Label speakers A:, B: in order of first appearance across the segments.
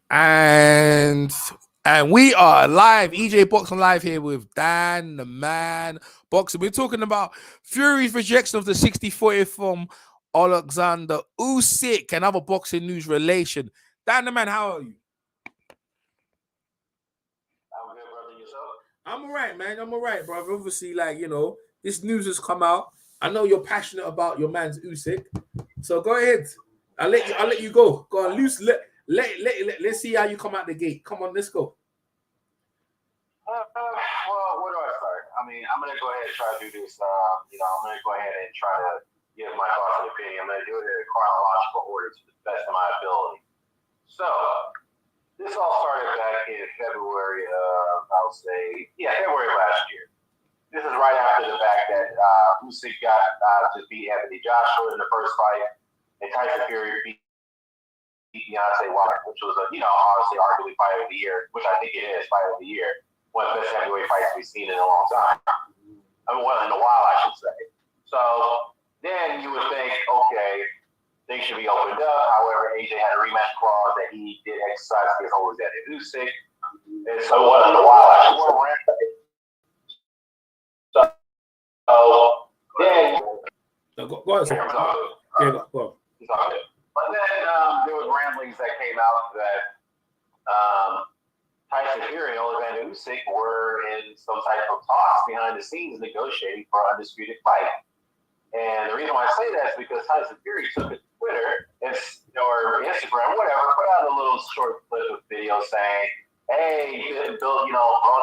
A: And we are live, EJ Boxing Live here with Dan, the man, Boxing. We're talking about Fury's rejection of the 60-40 from Oleksandr Usyk and other boxing news relation. Dan, the man, how are you?
B: I'm good, brother. Yourself?
A: I'm all right, man. I'm all right, brother. Obviously, like, you know, this news has come out. I know you're passionate about your man's Usyk. So go ahead. I'll let you go. Go on, loose. Let's see how you come out the gate. Come on, let's go.
B: Well, where do I start? I mean, I'm gonna go ahead and try to do this. I'm gonna go ahead and try to give my thoughts and opinion. I'm gonna do it in a chronological order to the best of my ability. So, this all started back in February of, February of last year. This is right after the fact that Usyk got just beat Anthony Joshua in the first fight, and Tyson Fury beat Deontay Wilder, which was obviously arguably fight of the year, which I think it is fight of the year. One of the best heavyweight fights we've seen in a long time. I mean, well, in a while, I should say. So then you would think, okay, things should be opened up. However, AJ had a rematch clause that he did exercise against Oleksandr Usyk. And so it wasn't a while, I should say. So then...
A: Go ahead. Go.
B: But then there was ramblings that came out that Tyson Fury and Oleksandr Usyk were in some type of talks behind the scenes negotiating for an undisputed fight. And the reason why I say that is because Tyson Fury took to Twitter or Instagram, whatever, put out a little short clip of video saying, "Hey, hey bodybuilder,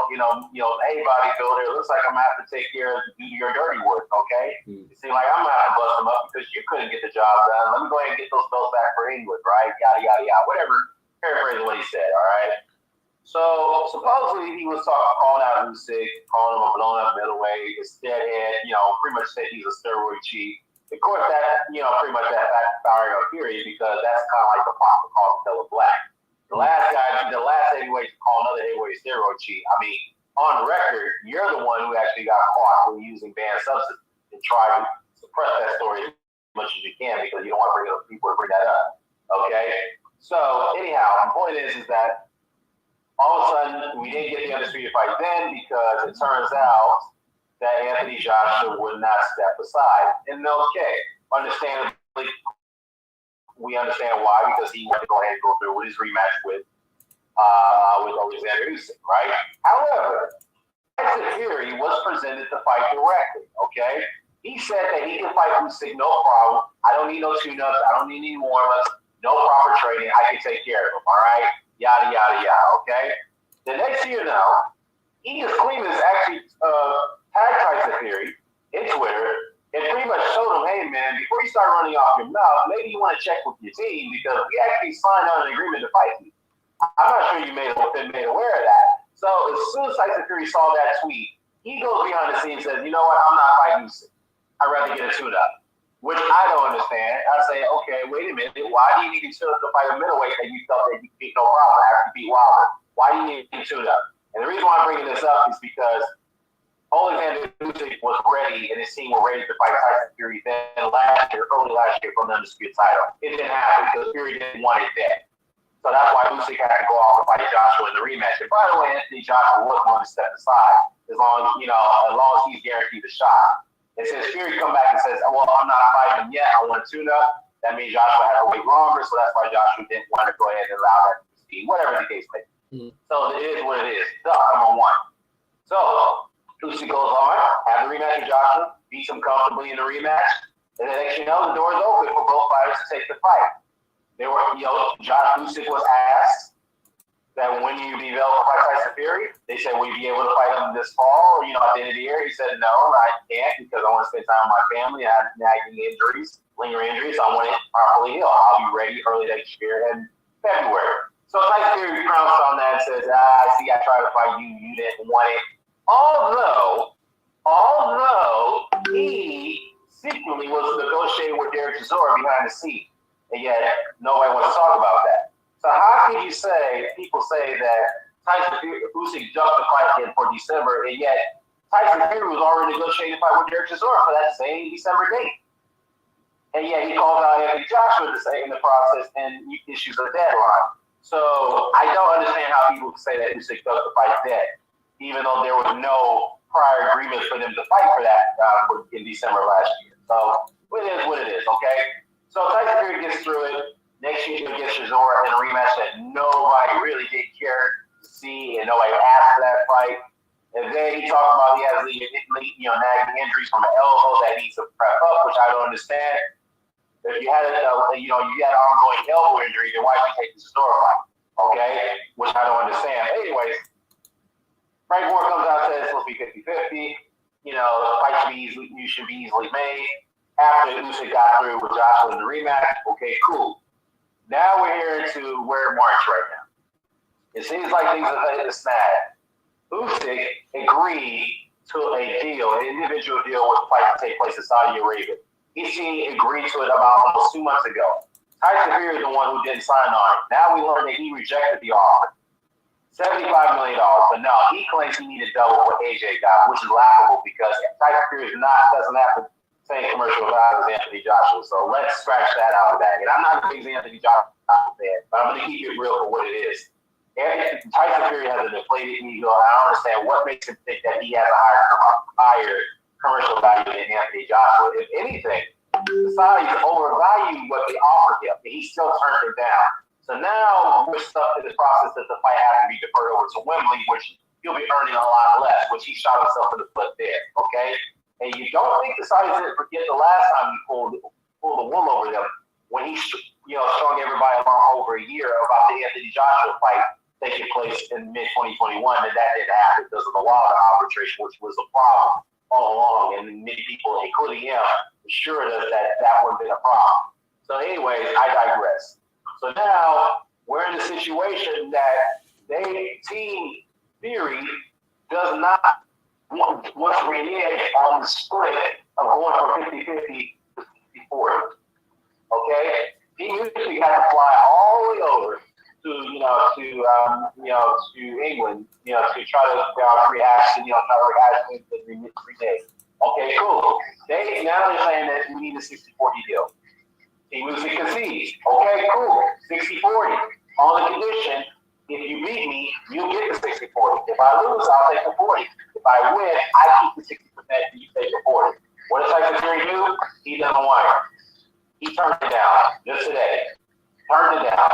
B: it looks like I'm gonna have to take care of your dirty work, okay? It seems like I'm gonna have to bust them up because you couldn't get the job done. Let me go ahead and get those belts back for England, right? Yada yada yada, whatever." Paraphrasing what he said, all right. So supposedly he was calling out Usyk, calling him a blown up middleweight, his deadhead, pretty much said he's a steroid cheat. Of course, that pretty much that backfired on Fury because that's kind of like the pop of called Color Black. The last heavyweight to call another heavyweight steroid cheat. I mean, on record, you're the one who actually got caught when using banned substances and try to suppress that story as much as you can because you don't want to bring up people to bring that up. Okay? So anyhow, the point is that all of a sudden we didn't get the undisputed fight then because it turns out that Anthony Joshua would not step aside. And okay, understandably, we understand why, because he wanted to go ahead and go through with his rematch with Oleksandr Usyk, right? However, Tyson Fury was presented the fight directly, okay? He said that he can fight Usyk, no problem. I don't need no tune-ups. I don't need any warm-ups. No proper training. I can take care of him, all right? Yada, yada, yada, okay? The next year now, Edith Clemens actually tagged Tyson Fury in Twitter and pretty much showed him, hey, man, before you start running off your mouth, maybe you want to check with your team because we actually signed on an agreement to fight you. I'm not sure you been made aware of that. So as soon as Tyson Fury saw that tweet, he goes behind the scenes and says, you know what, I'm not fighting you. I'd rather get a tune-up, which I don't understand. I say, okay, wait a minute. Why do you need a tune-up to fight a middleweight that you felt that you beat no problem after you beat Wilder? Why do you need a tune-up? And the reason why I'm bringing this up is because Oleksandr Usyk was ready and his team were ready to fight Tyson Fury then early last year from the undisputed title. It didn't happen because Fury didn't want it then. So that's why Usyk had to go off and fight Joshua in the rematch. And by the way, Anthony Joshua was going to step aside as long as he's guaranteed a shot. And since Fury come back and says, well, I'm not fighting him yet, I want to tune up, that means Joshua had to wait longer, so that's why Joshua didn't want to go ahead and allow that to proceed, whatever the case may be. So it is what it is. Number one. So Usyk goes on, have the rematch with Joshua, beats him comfortably in the rematch, and then next you know, the door is open for both fighters to take the fight. They were, Usyk was asked that when you be available to fight Tyson Fury, they said, will you be able to fight him this fall, or, at the end of the year? He said, no, I can't because I want to spend time with my family. I have nagging injuries, lingering injuries, so I want it properly healed. I'll be ready early next year in February. So Tyson Fury pounced on that and says, I see, I tried to fight you, you didn't want it. Although he secretly was negotiating with Derek Chisora behind the scenes. And yet, nobody wants to talk about that. So how can you say, people say that Tyson Usyk jumped the fight in for December, and yet Tyson Fury was already negotiating a fight with Derek Chisora for that same December date. And yet he calls out Anthony Joshua to say in the process and issues a deadline. So I don't understand how people say that Usyk took the fight dead, even though there was no prior agreement for them to fight for that in December last year. So it is what it is, okay? So Tyson Fury gets through it. Next year he gets Chisora in a rematch that nobody really did care to see, and nobody asked for that fight. And then he talked about he has nagging injuries from an elbow that needs to prep up, which I don't understand. If you had an ongoing elbow injury, then why did you take the Chisora fight? Okay, which I don't understand. But anyways, Frank Moore comes out and says it's supposed to be 50-50. The fight should be easily made. After Usyk got through with Joshua in the rematch, okay, cool. Now we're here to where March right now. It seems like things are headed to snag. Usyk agreed to a deal, an individual deal with the fight to take place in Saudi Arabia. He agreed to it about almost 2 months ago. Tyson Fury is the one who didn't sign on it. Now we learned that he rejected the offer. $75 million. But no, he claims he needed double what AJ got, which is laughable because Tyson Fury doesn't have the same commercial value as Anthony Joshua. So let's scratch that out of that. And I'm not a big Anthony Joshua fan, but I'm going to keep it real for what it is. Tyson Fury has an inflated ego. I don't understand what makes him think that he has a higher commercial value than Anthony Joshua. If anything, society's overvalued what they offered him, and he still turned it down. So now we're stuck in this process that the fight has to be deferred over to Wembley, which he'll be earning a lot less, which he shot himself in the foot there, okay? And you don't think the Saudis didn't forget the last time he pulled the wool over them when he strung everybody along over a year about the Anthony Joshua fight taking place in mid-2021, and that didn't happen because of the Wilder arbitration, which was a problem all along, and many people, including him, assured us that wouldn't be a problem. So anyways, I digress. So now we're in a situation that Team Fury does not want to renege on the split of going from 50-50 to 60-40. Okay? Team Fury had to fly all the way over to England, to try to rehash the renege. Okay, cool. Now they're saying that we need a 60-40 deal. Team Usyk concedes. Okay, cool. 60-40. On the condition, if you beat me, you'll get the 60-40. If I lose, I'll take the 40. If I win, I keep the 60% and you take the 40. What does Tyson Fury do? He doesn't want it. He turned it down just today. Turned it down.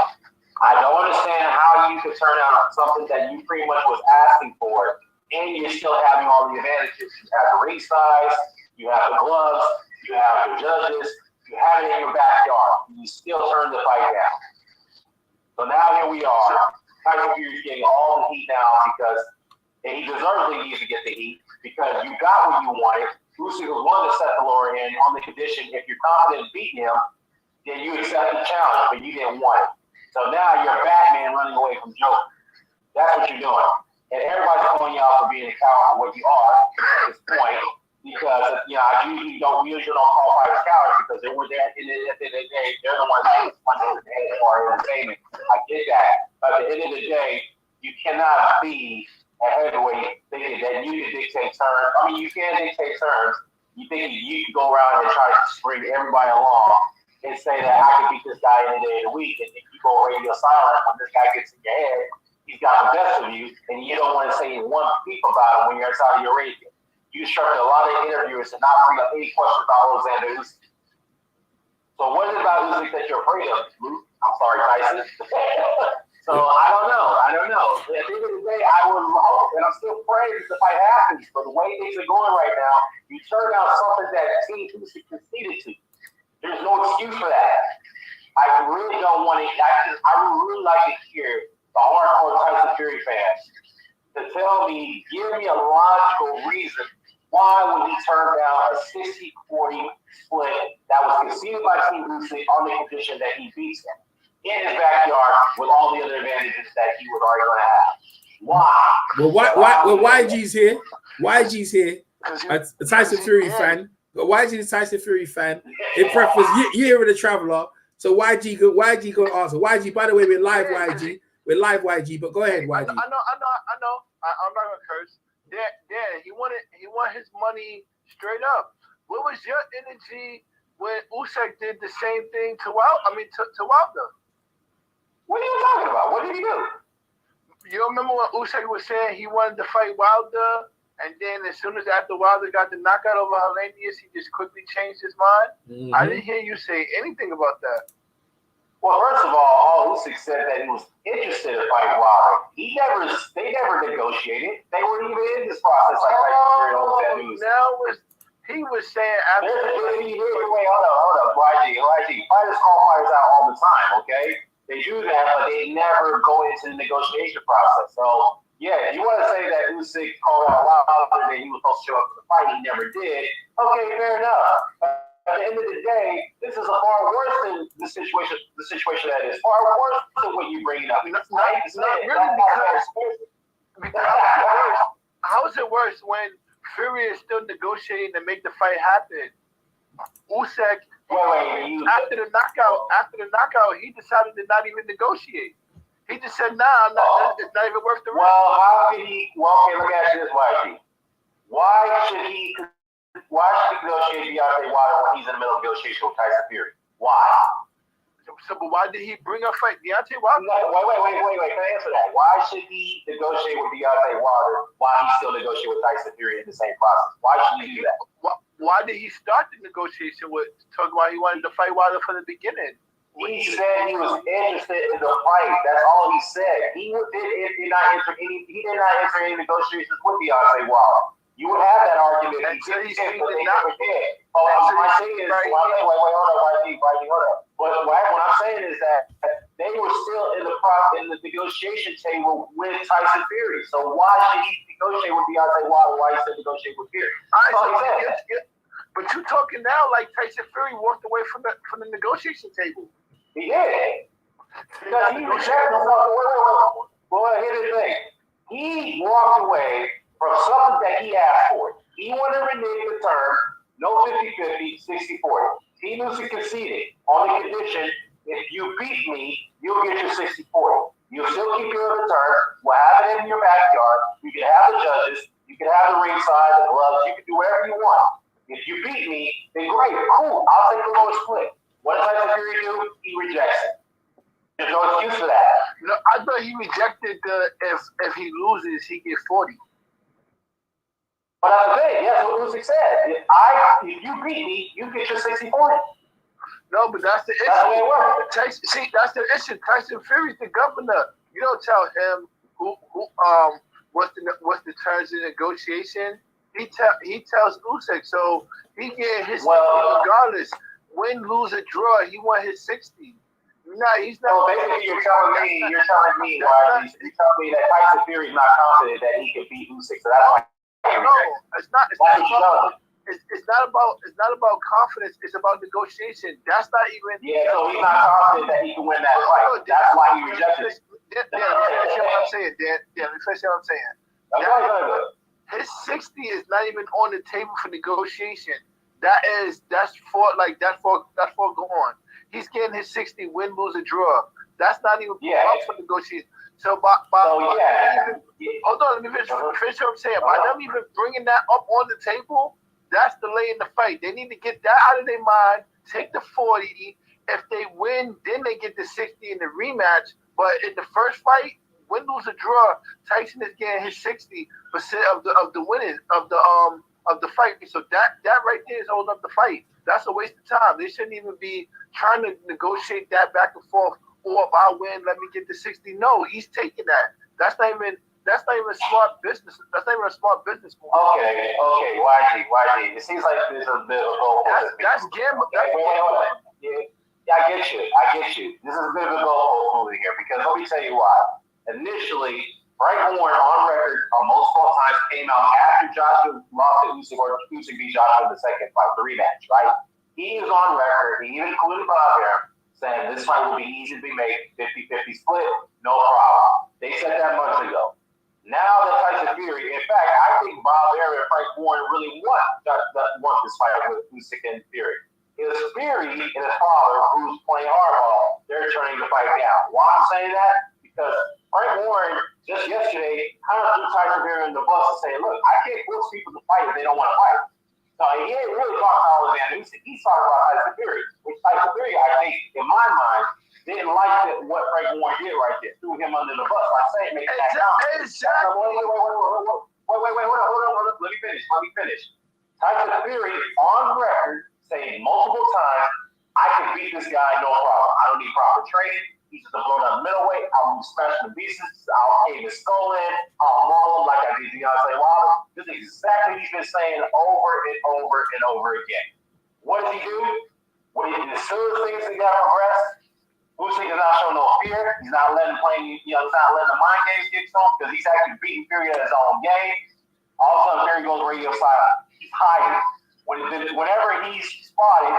B: I don't understand how you could turn down something that you pretty much was asking for, and you're still having all the advantages. You have the ring size, you have the gloves, you have the judges, you have it in your backyard. You still turn the fight down. So now here we are. Tyson Fury's getting all the heat now and he deservedly needs to get the heat because you got what you wanted. Usyk was one to set the lower end on the condition if you're confident in beating him, then you accept the challenge, but you didn't want it. So now you're Batman running away from Joker. That's what you're doing. And everybody's calling you out for being a coward for what you are at this point. Because, I usually don't call fighters cowards because they were there at the end of the day. They're the ones that funded for entertainment. I get that. But at the end of the day, you cannot be a heavyweight thinking that you can dictate terms. I mean, you can dictate terms. You think you can go around and try to bring everybody along and say that I can beat this guy any day of the week, and if you go radio silent when this guy gets in your head, he's got the best of you, and you don't want to say one peep about it when you're in Saudi Arabia. You instructed a lot of interviewers to not bring up any questions about Oleksandr Usyk. So what is it about Usyk that you're afraid of, Luke? I'm sorry, Tyson. So I don't know. At the end of the day, I would hope, and I'm still praying that the fight happens, but the way things are going right now, you turn out something that Team Usyk conceded to. There's no excuse for that. I really don't want to. I would really like to hear the hardcore Tyson Fury fans to tell me, give me a logical reason why would he turn down a 60-40 split that was conceded by Team Usyk on the condition that he beats him in his backyard with all the other advantages that he was already going to have. Why?
A: Well, YG's here. YG's here. A Tyson Fury fan. YG is a Tyson Fury fan. In preference, you're with the traveler. So YG going to answer. YG, by the way, we're live YG. We're live YG, but go ahead, YG.
C: I know. I'm not gonna curse. Dan, he wanted his money straight up. What was your energy when Usyk did the same thing to Wilder?
B: What are you talking about? What What did he do?
C: You remember when Usyk was saying he wanted to fight Wilder, and then as soon as after Wilder got the knockout over Hellenius, he just quickly changed his mind?
A: Mm-hmm.
C: I didn't hear you say anything about that.
B: Well, first of all Usyk said that he was interested in fighting Wilder. They never negotiated. They weren't even in this process like he was saying after. Wait, hold up, YG. Fighters call fighters out all the time, okay? They do that, but they never go into the negotiation process. So, yeah, you want to say that Usyk called out Wilder and he was supposed to show up for the fight, he never did. Okay, fair enough. At the end of the day, this is a far worse than the situation that is. Far worse than what you bring up. Not really,
C: because how is it worse when Fury is still negotiating to make the fight happen? Usyk, after the knockout, he decided to not even negotiate. He just said, "Nah, it's not even worth the risk."
B: Well, how could he? Well, okay, let me ask you this, YG. Why should he negotiate Deontay Wilder when he's in the middle of negotiation with Tyson Fury? Why?
C: So, but why did he bring up fight Deontay Wilder?
B: Wait. Can I answer that? Why should he negotiate with Deontay Wilder while he still negotiate with Tyson Fury in the same process? Why should he do that?
C: Why did he start the negotiation with talking about he wanted to fight Wilder from the beginning?
B: He said he was interested in the fight. That's all he said. He did not enter any negotiations with Deontay Wilder. You would have that argument.
C: Until he said
B: but they
C: not.
B: never did. What I'm saying is, wait, hold up. But what I'm saying is that they were still in the negotiation table with Tyson Fury. So why should he negotiate with Deontay Wilder? Why he said negotiate with Fury?
C: But you talking now like Tyson Fury walked away from the negotiation table.
B: He did. Because he rejected himself. Well, here's the thing. He walked away from something that he asked for. He wanted to renege the term, no 50-50, 60-40. Team Usyk conceded on the condition, if you beat me, you'll get your 60-40. You'll still keep your other terms. We'll have it in your backyard. You can have the judges. You can have the ringside, the gloves. You can do whatever you want. If you beat me, then great, cool. I'll take the lower split. What does Tyson Fury do? He rejects it. There's no excuse for that.
C: No, I thought he rejected if he loses, he gets 40.
B: But that's the thing. That's what Usyk said. If you beat me, you get your 60-40.
C: No, but that's the issue.
B: That's the way it works.
C: That's the issue. Tyson Fury's the governor. You don't tell him what's the terms of negotiation. He tells Usyk, so he get his 60 regardless. Win, lose, or draw, he want his 60. He's not.
B: So basically, you're telling me, that Tyson Fury's not confident that he can beat Usyk. So that's why.
C: No, it's not. It's not about confidence. It's about negotiation. That's not even.
B: Yeah, so he's not confident that he can win that fight. That's why he rejected it.
C: Let me finish what I'm saying, Dan. Let me finish what I'm saying. His 60 is not even on the table for negotiation. That's for gone. He's getting his 60 win, lose, or draw. That's not even up for negotiation. So hold on, let me finish what I'm saying. By them even bringing that up on the table, that's delaying the fight. They need to get that out of their mind. Take the 40. If they win, then they get the 60 in the rematch. But in the first fight, win, lose, or draw, Tyson is getting his 60% of the winning of the fight. So that right there is holding up the fight. That's a waste of time. They shouldn't even be trying to negotiate that back and forth. Or if I win, let me get the 60. No, he's taking that. That's not even smart business. That's not even a smart business move.
B: Okay. YG. It seems like there's a bit of a goal.
C: That's gambling.
B: Yeah, I get you. This is a bit of a goal moving here because let me tell you why. Initially, Frank Warren on record multiple times came out after Joshua lost to Usyk or Usyk beat Joshua in the second fight, the rematch, right? He is on record. He even included Bob there saying this fight will be easy to be made, 50-50 split, no problem. They said that months ago. Now that Tyson Fury, in fact, I think Bob Arum and Frank Warren really want this fight with Usyk and Fury. It's Fury and his father, who's playing hardball, they're turning the fight down. Why I'm saying that? Because Frank Warren just yesterday kind of threw Tyson Fury in the bus and saying, look, I can't force people to fight if they don't want to fight. So he ain't really talking about Oleksandr Usyk. He's talking about Tyson Fury, which Tyson Fury, I think, in my mind, didn't like what Frank Warren did right there. Threw him under the bus by saying, make that comment.
C: Exactly.
B: Wait, hold on. Let me finish. Tyson Fury, on record, saying multiple times, I can beat this guy, no problem. I don't need proper training. He's just a blown-up middleweight. I'll smash him to pieces. I'll cave his skull in. I'll maul him like I did Deontay Wilder. This is exactly what he's been saying over and over and over again. What does he do? As soon as things got progressed, Usyk is not showing no fear. He's not letting he's not letting the mind games get to him because he's actually beating Fury at his own game. All of a sudden, Fury goes radio silent. He's hiding. Whenever he's spotted,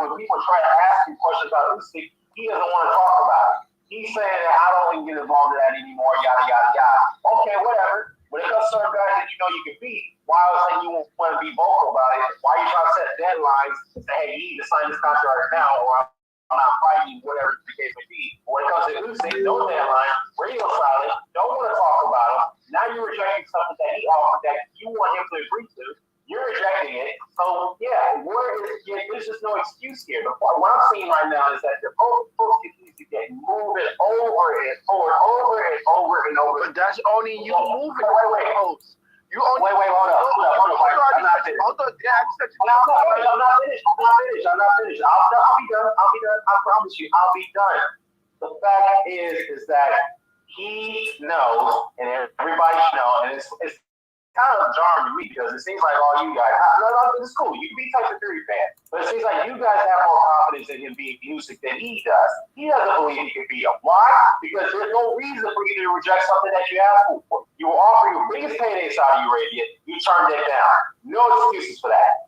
B: when people try to ask him questions about Usyk, he doesn't want to talk about it. He's saying that I don't even get involved in that anymore, yada, yada, yada. Okay, whatever. When it comes to certain guys that you know you can beat, why I was saying you won't want to be vocal about it? Why are you trying to set deadlines and say, hey, you need to sign this contract now or I'm not fighting you, whatever the case may be. When it comes to Usyk, no deadline, radio silent, don't want to talk about him. Now you're rejecting something that he offered that you want him to agree to. You're rejecting it. So, yeah, there's just no excuse here. What I'm seeing right now is that the folks need to get moving over and over.
C: But that's only you moving.
B: Wait.
C: You only
B: hold up. I'm not finished. I'm not finished. I'll be done. I promise you, I'll be done. The fact is that he knows, and everybody should know, and it's kind of jarring to me because it seems like all you guys, it's cool. You can be Tyson Fury fan, but it seems like you guys have more confidence in him being Usyk than he does. He doesn't believe he can beat him. Why? Because there's no reason for you to reject something that you asked for. You were offering your biggest payday in Saudi Arabia. You turned it down. No excuses for that.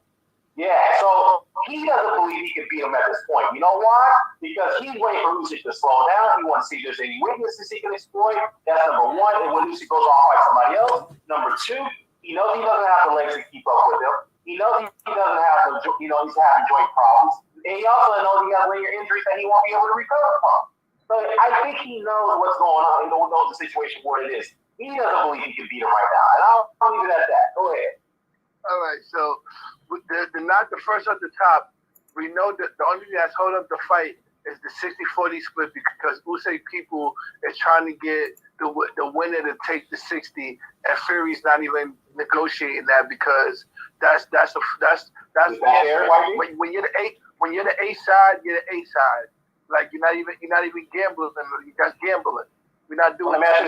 B: Yeah, so he doesn't believe he can beat him at this point. You know why? Because he's waiting for Usyk to slow down. He wants to see if there's any weaknesses he can exploit. That's number one. And when Usyk goes off by somebody else, number two, he knows he doesn't have the legs to keep up with him. He knows he doesn't have the, he's having joint problems. And he also knows he has linear injuries that he won't be able to recover from. So I think he knows what's going on. He knows the situation where it is. He doesn't believe he can beat him right now. And I'll leave it at that. Go ahead.
C: All right, so the not the first at the top. We know that the only thing that's holding up the fight is the 60-40 split because Usyk people is trying to get the winner to take the 60, and Fury's not even negotiating that because that's when you're the A side, you're the A side. Like you're not even gambling. You guys gambling. We're not doing that.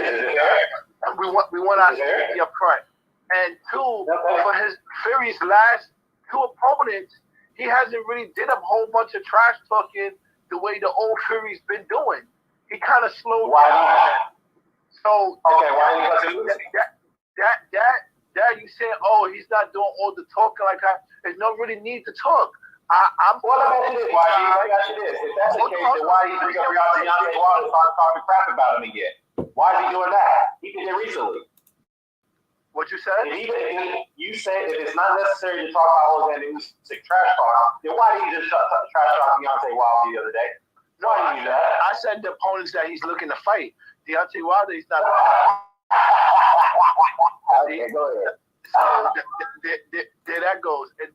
C: We want our safety up front. And two, for Fury's last two opponents, he hasn't really did a whole bunch of trash talking the way the old Fury's been doing. He kind of slowed down. So that you saying, oh, he's not doing all the talking like that. There's no really need to talk. Let me ask you this. If that's the case, then why did he bring up Deontay Wilder and start talking crap about him again? Why is he doing that? He did it recently. What you said? You said that it's not necessary to talk about Oleksandr Usyk trash talk. Then why did you just trash talk Deontay Wilder the other day? No, I didn't do that. I said the opponents that he's looking to fight. Deontay Wilder, he's not. Okay, go ahead. So there that goes, and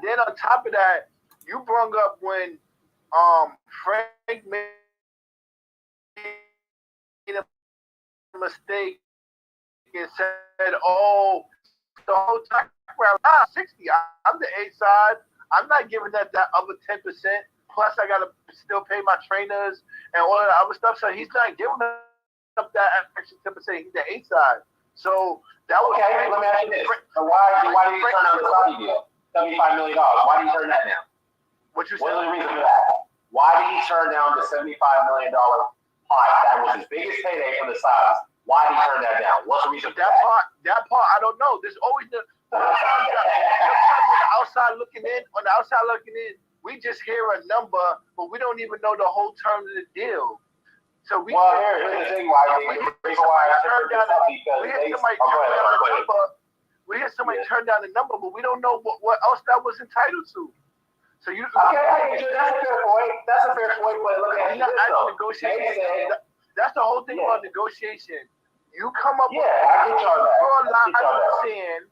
C: then on top of that, you brought up when Frank made a mistake and said, "Oh, the whole time around 60, I'm the A side. I'm not giving that other 10%. Plus, I gotta still pay my trainers and all that other stuff. So he's not giving up that extra 10%. He's the A side. So that was okay. Let me ask you this: so why did he turn down the Saudi deal? $75 million. Why did he turn that down? What was the reason for that? Why did he turn down the $75 million pot? That was his biggest payday from the Saudis. Why did he turn that down? What's the reason for that? That part, I don't know. There's always on the outside looking in, we just hear a number, but we don't even know the whole terms of the deal. So here's the thing, we hear somebody turn down the number, but we don't know what else that was entitled to. So you that's a fair point. But look at negotiation. That's the whole thing about negotiation. You come up with a line saying,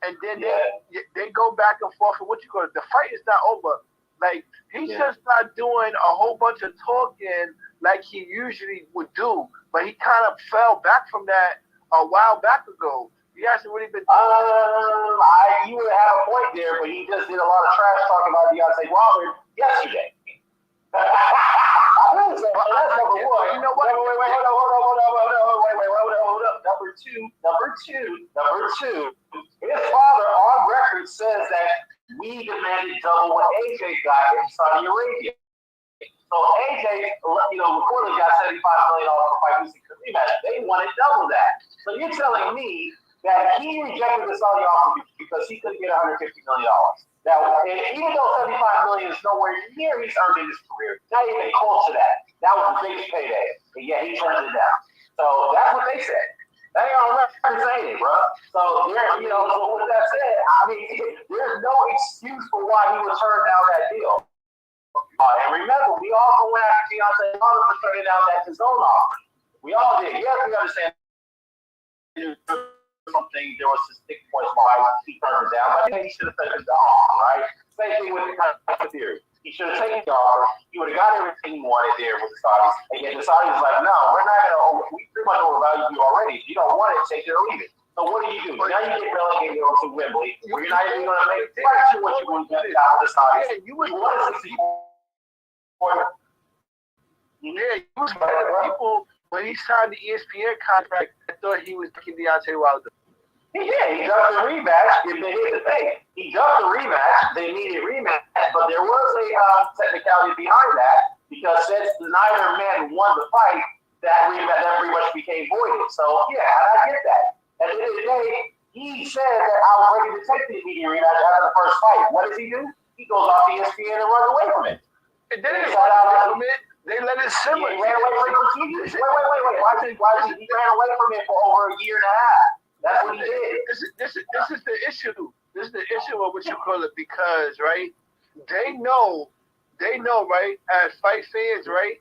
C: and then they go back and forth for what you call it. The fight is not over. Like, he's just not doing a whole bunch of talking like he usually would do. But he kind of fell back from that a while back ago. He hasn't really been.
B: You would have a point there, but he just did a lot of trash talking about Deontay Wilder yesterday. So that's number one. You know what? Wait, hold up. Number two. His father on record says that we demanded double what AJ got in Saudi Arabia. So AJ, reportedly got $75 million for fight Usyk rematch. They wanted double that. So you're telling me that he rejected the Saudi offer because he couldn't get $150 million. Now, even though $75 million is nowhere near he's earned in his career, not even close to that. That was the biggest payday, and yet he turned it down. So that's what they said. They don't record saying it, bro. So so with that said, I mean, there's no excuse for why he would turn down that deal. And remember, we all went after Deontay Wilder for turning down that DAZN offer. We all did. Yes, we understand. Something there was some stick points why he turned it down. But I think he should have taken the offer, right? Same thing with the Tyson Fury. He should have taken the offer. He would have got everything he wanted there with the Saudis. And yet the Saudis was like, no, we're not going to. We pretty much overvalue you already. If you don't want it, take it or leave it. So what do? Now you get relegated to Wembley, where you're not even going to make what you want to get out of the Saudis.
C: Yeah, you want
B: to 64.
C: Yeah, you was people. When he signed the ESPN contract, I thought he was picking Deontay Wilder.
B: Yeah, he ducked the rematch. If they hit the thing, he ducked the rematch. They needed rematch, but there was a technicality behind that because since neither man won the fight, that rematch that pretty much became voided. So yeah, I get that. At the end of the day, he said that I was ready to take the immediate rematch after the first fight. What does he do? He goes off ESPN and runs away from it.
C: And then they run away from it. They let it simmer.
B: He ran away from it for 2 years. Wait. Why did he ran away from it for over a year and a half? That's what he did.
C: This is the issue. This is the issue of what you call it because, right? They know, right, as fight fans, right?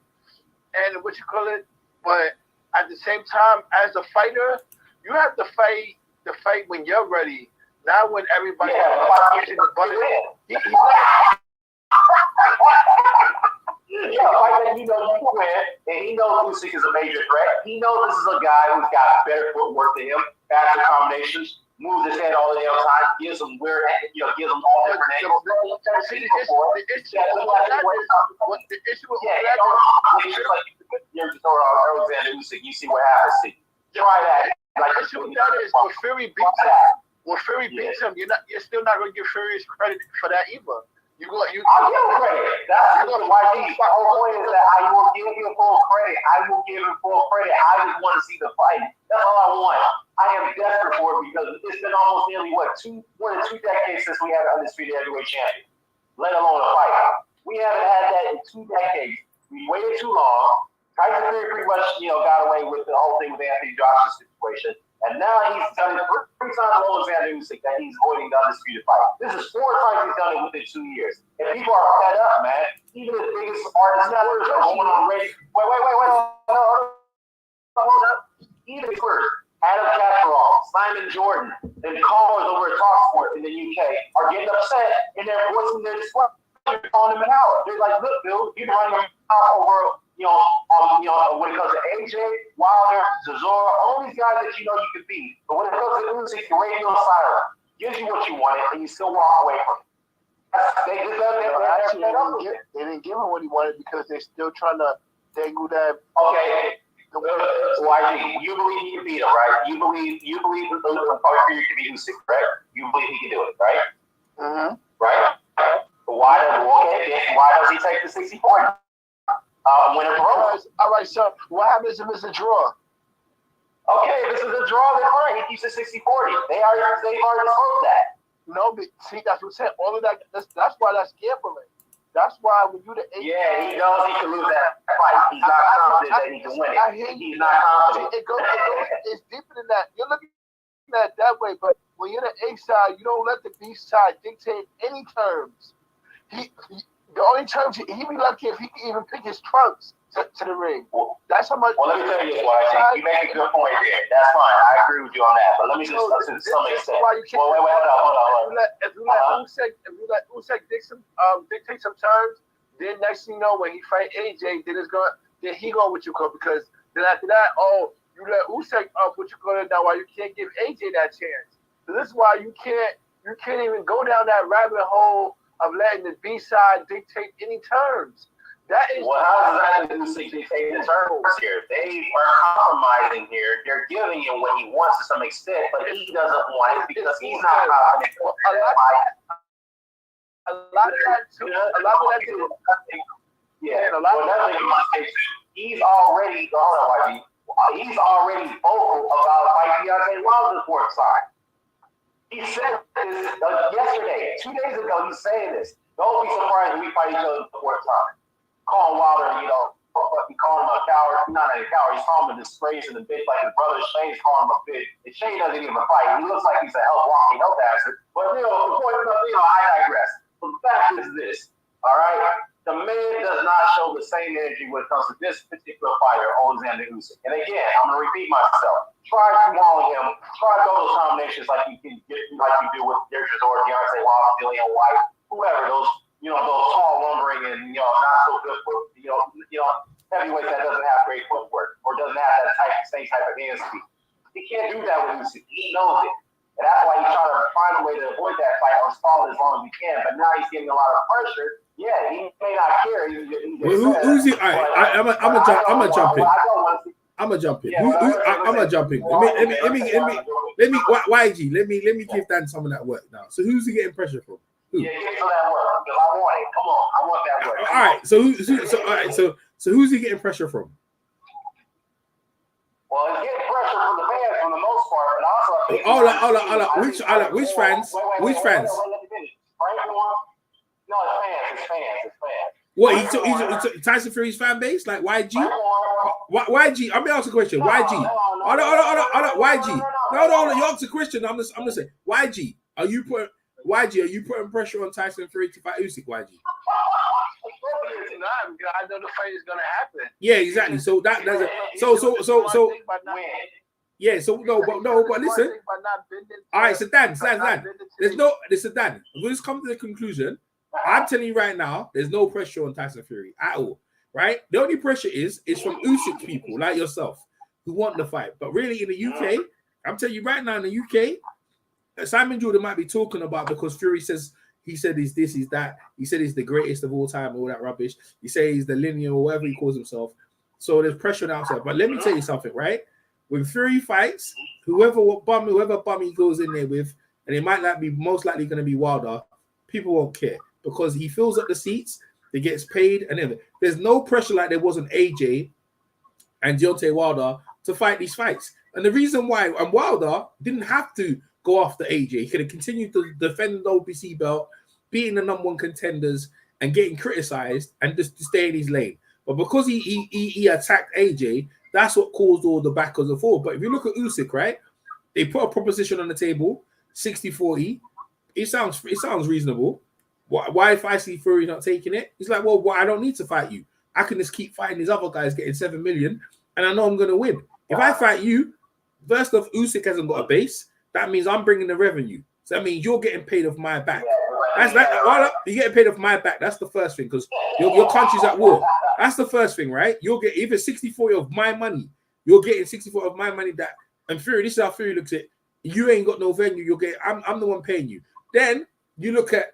C: And what you call it, but at the same time, as a fighter, you have to fight the fight when you're ready, not when everybody's pushing the button. He's not.
B: Yeah, fight that you know you can win, and he knows Usyk is a major threat. He knows this is a guy who's got better footwork than him, faster combinations, moves his head all the damn time, gives him weird, gives him all different angles.
C: The issue with
B: Oleksandr Usyk, you see what happens. Try that.
C: The issue with that is when Fury beats him, you're still not going to give Fury his credit for that either.
B: I'll give him credit. That's why the whole point is that I will give you full credit. I will give him full credit. I just want to see the fight. That's all I want. I am desperate for it because it's been almost nearly more than 2 decades since we had an undisputed heavyweight champion, let alone a fight. We haven't had that in 2 decades. We waited too long. Tyson Fury pretty much, got away with the whole thing with Anthony Joshua's situation. And now he's done it 3 times Oleksandr Usyk that he's avoiding the undisputed fight. This is 4 times he's done it within 2 years. And people are fed up, man. Even the biggest artists are going on radio. Hold up. Even the first, Adam Kasparov, Simon Jordan, and callers over at talkSPORT in the UK are getting upset and they're voicing their displeasure calling him an hour. They're like, look, Bill, you've been running over when it comes to AJ, Wilder, Chisora, all these guys that you know you can beat. But when it comes to Usyk, the radio silent gives you what you wanted, and you still walk away from it. They
C: didn't give him what he wanted because they're still trying to dangle that.
B: Okay. YG, you believe he can beat him, right? You believe the Fury can beat Usyk, right? You believe he can do it, right?
C: Mm-hmm.
B: Right? But why does he take the 60-40? Winner for
C: all right, so what happens if it's a draw?
B: Okay, if this is a draw, then fine. He keeps it 60-40. They've already disclosed that.
C: No, but see, that's what I'm saying. All of that, that's why that's gambling. That's why when you the eight.
B: Yeah, he knows he can lose that fight. He's not confident that he can win it. He's not confident.
C: It's deeper than that. You're looking at it that way, but when you're the A side, you don't let the B side dictate any terms. The only terms he'd be lucky if he can even pick his trunks. to the ring. That's how much.
B: Well, let me tell you what I think. You make a good point there. That's fine. I agree with you on that. But let me just to some extent. Well, wait, hold on.
C: If you let Usyk dictate some terms, then next thing you know, when he fight AJ, then he going with you because then after that, you let Usyk up with your now why you can't give AJ that chance. So this is why you can't even go down that rabbit hole of letting the B side dictate any terms. That is
B: how does that Usyk dictate the terms here? They are compromising here. They're giving him what he wants to some extent, but he doesn't want it because he's not confident.
C: A lot of that too.
B: Yeah, he's already vocal about fighting Deontay Wilder's work side. He said this yesterday, 2 days ago. He's saying this. Don't be surprised when we fight each other the fourth time. Calling Wilder, he calling him a coward. Not a coward. He's calling him a disgrace and a bitch like his brother Shane's calling him a bitch. And Shane doesn't even fight. He looks like he's a walking health hazard. But I digress. But the fact is this, all right? The man does not show the same energy when it comes to this particular fighter, Oleksandr Usyk. And again, I'm gonna repeat myself. Try mauling him. Try those combinations like you do with Gypsy or Deontay Wilder, Dillian White, whoever those tall, lumbering, and not so good heavyweights that doesn't have great footwork or doesn't have that same type of hand speed. He can't do that with Usyk. He knows it, and that's why he's trying to find a way to avoid that fight or stall it as long as he can. But now he's getting a lot of pressure. Yeah, he may not care.
A: Who's he? All right, I'm gonna jump in. I'm gonna jump in. I'm gonna jump in. Let me YG. Let me give Dan some of that work now. So who's he getting pressure from? Who?
B: Yeah, give me some of that work because I want it. Come on, I want that work.
A: All right. So who's he getting pressure from?
B: Well, he's getting pressure from the fans for the most part, but also
A: Which fans? Which fans?
B: No, it's fans.
A: What? He's Tyson Fury's fan base, like YG. YG. I'm gonna ask a question. YG. Hold on. YG. No. You ask a question. I'm just saying. YG. Are you putting pressure on Tyson Fury to fight Usyk? YG.
C: I know the fight is gonna happen.
A: Yeah, exactly. So that's yeah. So but listen. All right, so Dan. Listen, Dan. We'll just come to the conclusion. I'm telling you right now, there's no pressure on Tyson Fury at all, right? The only pressure is from Usyk people like yourself who want the fight. But really in the UK, I'm telling you right now in the UK, Simon Jordan might be talking about because Fury he said he's this, he's that. He said he's the greatest of all time, all that rubbish. He says he's the linear or whatever he calls himself. So there's pressure on the outside. But let me tell you something, right? When Fury fights, whoever bum he goes in there with, and it might not be most likely going to be Wilder, people won't care. Because he fills up the seats, he gets paid, and then there's no pressure like there was on AJ and Deontay Wilder to fight these fights. And the reason why, and Wilder didn't have to go after AJ. He could have continued to defend the WBC belt, beating the number one contenders, and getting criticized and just to stay in his lane. But because he attacked AJ, that's what caused all the backwards and forwards. But if you look at Usyk, right, they put a proposition on the table, 60-40. It sounds reasonable. Why if I see Fury not taking it? He's like, well, I don't need to fight you. I can just keep fighting these other guys getting 7 million, and I know I'm going to win. If I fight you, first off, Usyk hasn't got a base. That means I'm bringing the revenue. So that means you're getting paid off my back. You're getting paid off my back. That's the first thing because your country's at war. That's the first thing, right? You'll get even 60-40 of my money. You're getting 60-40 of my money. And Fury, this is how Fury looks at it. You ain't got no venue. You're getting. I'm the one paying you. Then you look at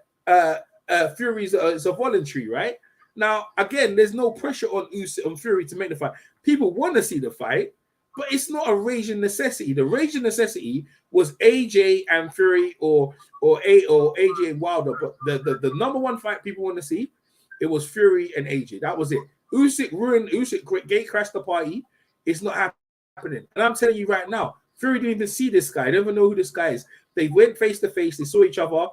A: Fury's it's a voluntary, right? Now, again, there's no pressure on Fury to make the fight. People want to see the fight, but it's not a raging necessity. The raging necessity was AJ and Fury or AJ and Wilder. But the number one fight people want to see, it was Fury and AJ. That was it. Usyk gate crashed the party. It's not happening. And I'm telling you right now, Fury didn't even see this guy. They don't even know who this guy is. They went face to face. They saw each other.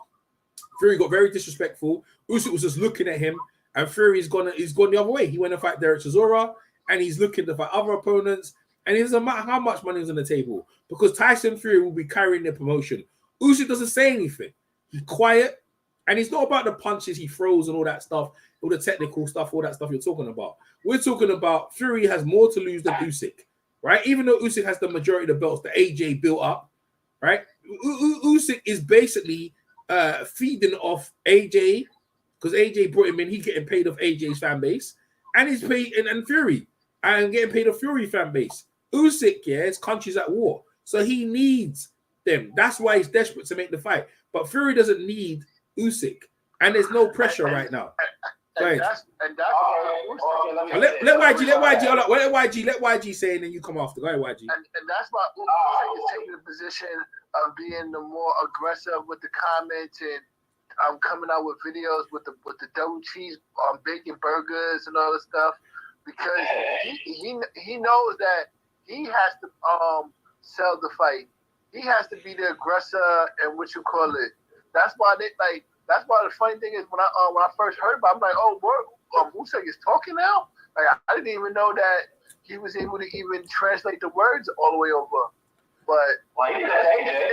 A: Fury got very disrespectful. Usyk was just looking at him, and Fury's gone the other way. He went to fight Derek Chisora, and he's looking to fight other opponents. And it doesn't matter how much money is on the table because Tyson Fury will be carrying the promotion. Usyk doesn't say anything. He's quiet. And it's not about the punches he throws and all that stuff, all the technical stuff, all that stuff you're talking about. We're talking about Fury has more to lose than Usyk, right? Even though Usyk has the majority of the belts that AJ built up, right? Usyk is basically feeding off AJ because AJ brought him in. He's getting paid off AJ's fan base, and he's paid and Fury and getting paid off Fury fan base. Usyk, yeah, his country's at war, so he needs them. That's why he's desperate to make the fight. But Fury doesn't need Usyk, and there's no pressure right now. Let YG say, and then you come after. Go ahead, YG.
C: And that's why Usyk is taking the position of being the more aggressive with the comments and coming out with videos with the double cheese bacon burgers and all this stuff, because he knows that he has to sell the fight. He has to be the aggressor and what you call it. That's why That's why the funny thing is when I first heard about it, I'm like, oh, Usyk is talking now? Like I didn't even know that he was able to even translate the words all the way over. But
B: he did that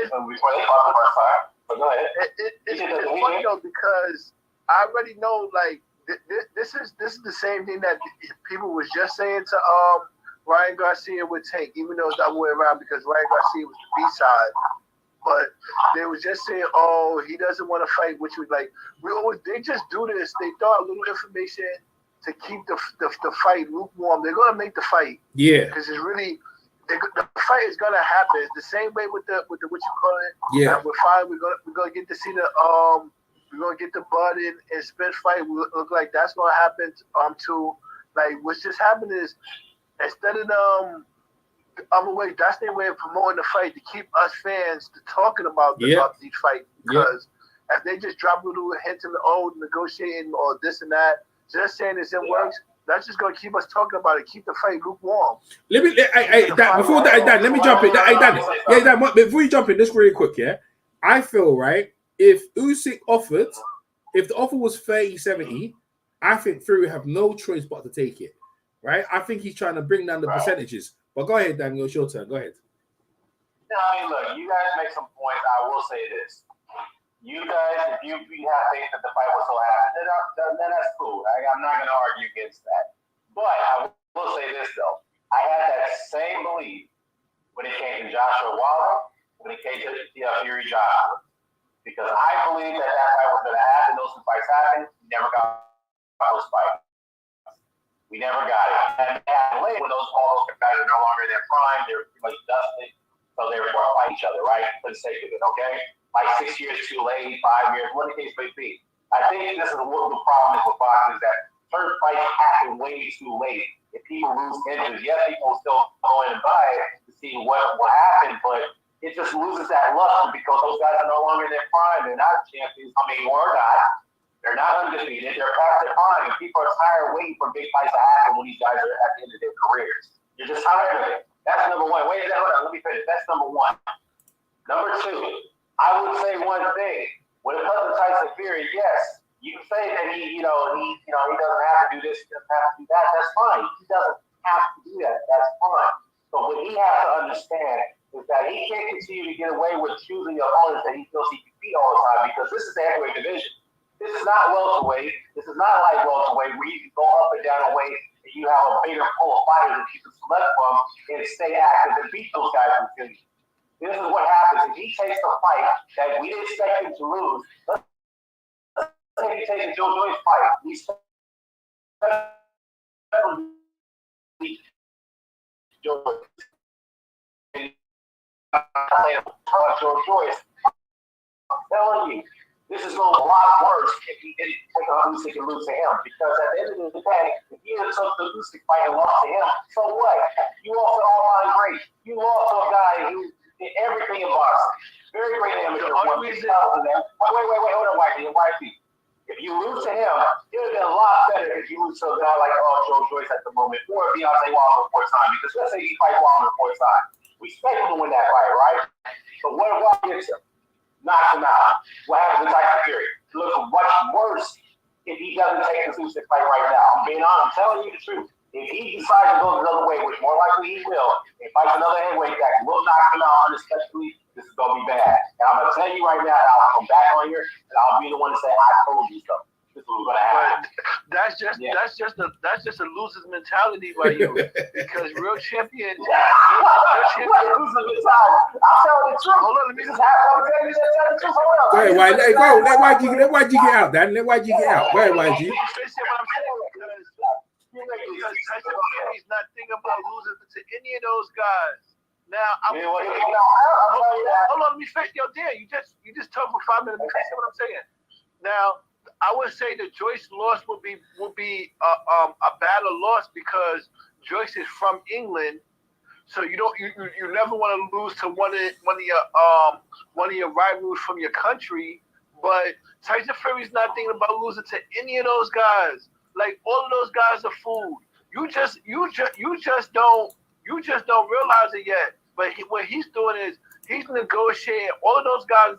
B: before they fought the first time. But go ahead.
C: It's funny though, because I already know like this is the same thing that people was just saying to Ryan Garcia with Tank, even though it's the other way around because Ryan Garcia was the B-side. But they was just saying, oh, he doesn't want to fight, which was like, they just do this. They throw out little information to keep the fight lukewarm. They're going to make the fight.
A: Yeah.
C: Because it's really, the fight is going to happen. It's the same way with the what you call it.
A: Yeah.
C: And we're fine. We're going to get to see we're going to get the Bud and Spence fight. We look like that's going to happen too. Like, what's just happened is, instead of other way, that's their way of promoting the fight to keep us fans to talking about these fights. Because if they just drop a little hint of negotiating or this and that, just saying it's in works, that's just gonna keep us talking about it, keep the fight lukewarm.
A: Let me let me jump in. Dan, before you jump in, just really quick, yeah. I feel right. If Usyk offered, if the offer was 30-70, I think Fury have no choice but to take it. Right? I think he's trying to bring down the percentages. But go ahead, Daniel. It's your turn. Go ahead.
B: No, I mean, look, you guys make some points. I will say this. You guys, if you have faith that the fight was so happen, then that's cool. I'm not going to argue against that. But I will say this, though. I had that same belief when it came to Joshua Wilder, when it came to Fury Joshua. Because I believe that fight was going to happen. Those two fights happened. We never got those fights. We never got it. And later, when all those guys are no longer in their prime, they're pretty much dusted. So they were fight each other, right? For the sake of it, okay? Like 6 years too late, 5 years, what the case may be. I think this is what the problem is with boxing, is that certain fights happen way too late. If people lose interest, yes, people will still go in and buy it to see what happened, but it just loses that luster because those guys are no longer in their prime. They're not champions. I mean, we're not. They're not undefeated. They're past their prime. And people are tired waiting for big fights to happen when these guys are at the end of their careers. You're just tired of it. That's number one. Hold on. Let me finish. That's number one. Number two, I would say one thing. When it comes to Tyson Fury, yes, you can say that he doesn't have to do this, he doesn't have to do that. That's fine. He doesn't have to do that. That's fine. But what he has to understand is that he can't continue to get away with choosing the opponents that he feels he can beat all the time because this is the heavyweight division. This is not welterweight. This is not like welterweight where you can go up and down a weight and you have a bigger pool of fighters that you can select from and stay active and beat those guys from Philly. This is what happens. If he takes the fight that we didn't expect him to lose, let's say he takes Joe Joyce fight. We expect Joe Joyce. I'm telling you. This is going to be a lot worse if he didn't take on Usyk and lose to him. Because at the end of the day, if he had took the Usyk fight and lost to him, so what? You lost an all-time great. You lost to a guy who did everything in boxing. Very great amateur. Wait, hold on, YG. If you lose to him, it would have been a lot better if you lose to a guy like Joe Joyce at the moment, or Deontay Wilder before time. Because let's say he fights Wilder before time. We expect him to win that fight, right? But what if Wilder gets him? Knocks him out. What happens to Tyson Fury? It looks much worse if he doesn't take the Usyk fight right now. I'm telling you the truth. If he decides to go the other way, which more likely he will, and fights another heavyweight that will knock him out unexpectedly This is gonna be bad. And I'm gonna tell you right now, I'll come back on here and I'll be the one to say I told you so. This is what's gonna happen.
C: That's just a loser's mentality by you. Because real champions,
B: losing mentality. I'm telling the truth.
C: Hold on, let me
B: just have to tell you the truth. Hold on.
D: Let YG get out, Dan. Let YG get out. Go ahead, YG.
C: Because Tyson Fury is not thinking about losing to any of those guys. Now, hold on, let me finish. Yo, Dan, you just talked for 5 minutes. Let me finish what I'm saying. Now, I would say the Joyce loss would be a battle loss because Joyce is from England, so you never want to lose to one of your rivals from your country. But Tyson Fury's not thinking about losing to any of those guys. Like all of those guys are food. You just don't realize it yet. But what he's doing is he's negotiating all of those guys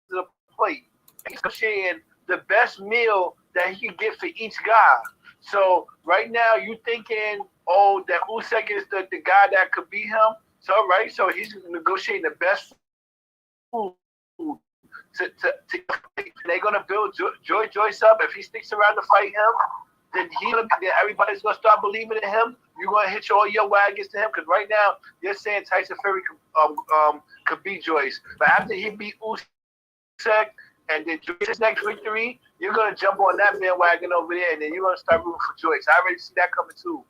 C: to the plate. He's negotiating the best meal that he can get for each guy. So right now you thinking, oh, that Usyk is the guy that could beat him. So right, so he's negotiating the best food. They're gonna build Joyce up. If he sticks around to fight him, then everybody's gonna start believing in him. You're gonna hitch all your wagons to him because right now you're saying Tyson Fury could beat Joyce, but after he beat Usyk and then Joyce's next victory, you're gonna jump on that bandwagon over there, and then you're gonna start rooting for Joyce. I already see that coming too.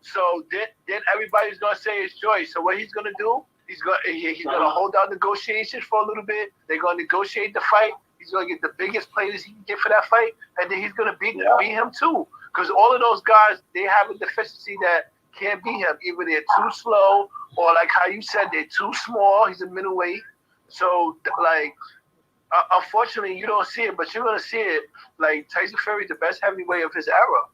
C: So then everybody's gonna say it's Joyce. So what he's gonna do? He's gonna hold out negotiations for a little bit. They're gonna negotiate the fight. He's gonna get the biggest players he can get for that fight, and then he's gonna beat him too. Because all of those guys, they have a deficiency that can't beat him. Either they're too slow, or like how you said, they're too small. He's a middleweight, so like. Unfortunately, you don't see it, but you're gonna see it. Like Tyson Fury is the best heavyweight of his era.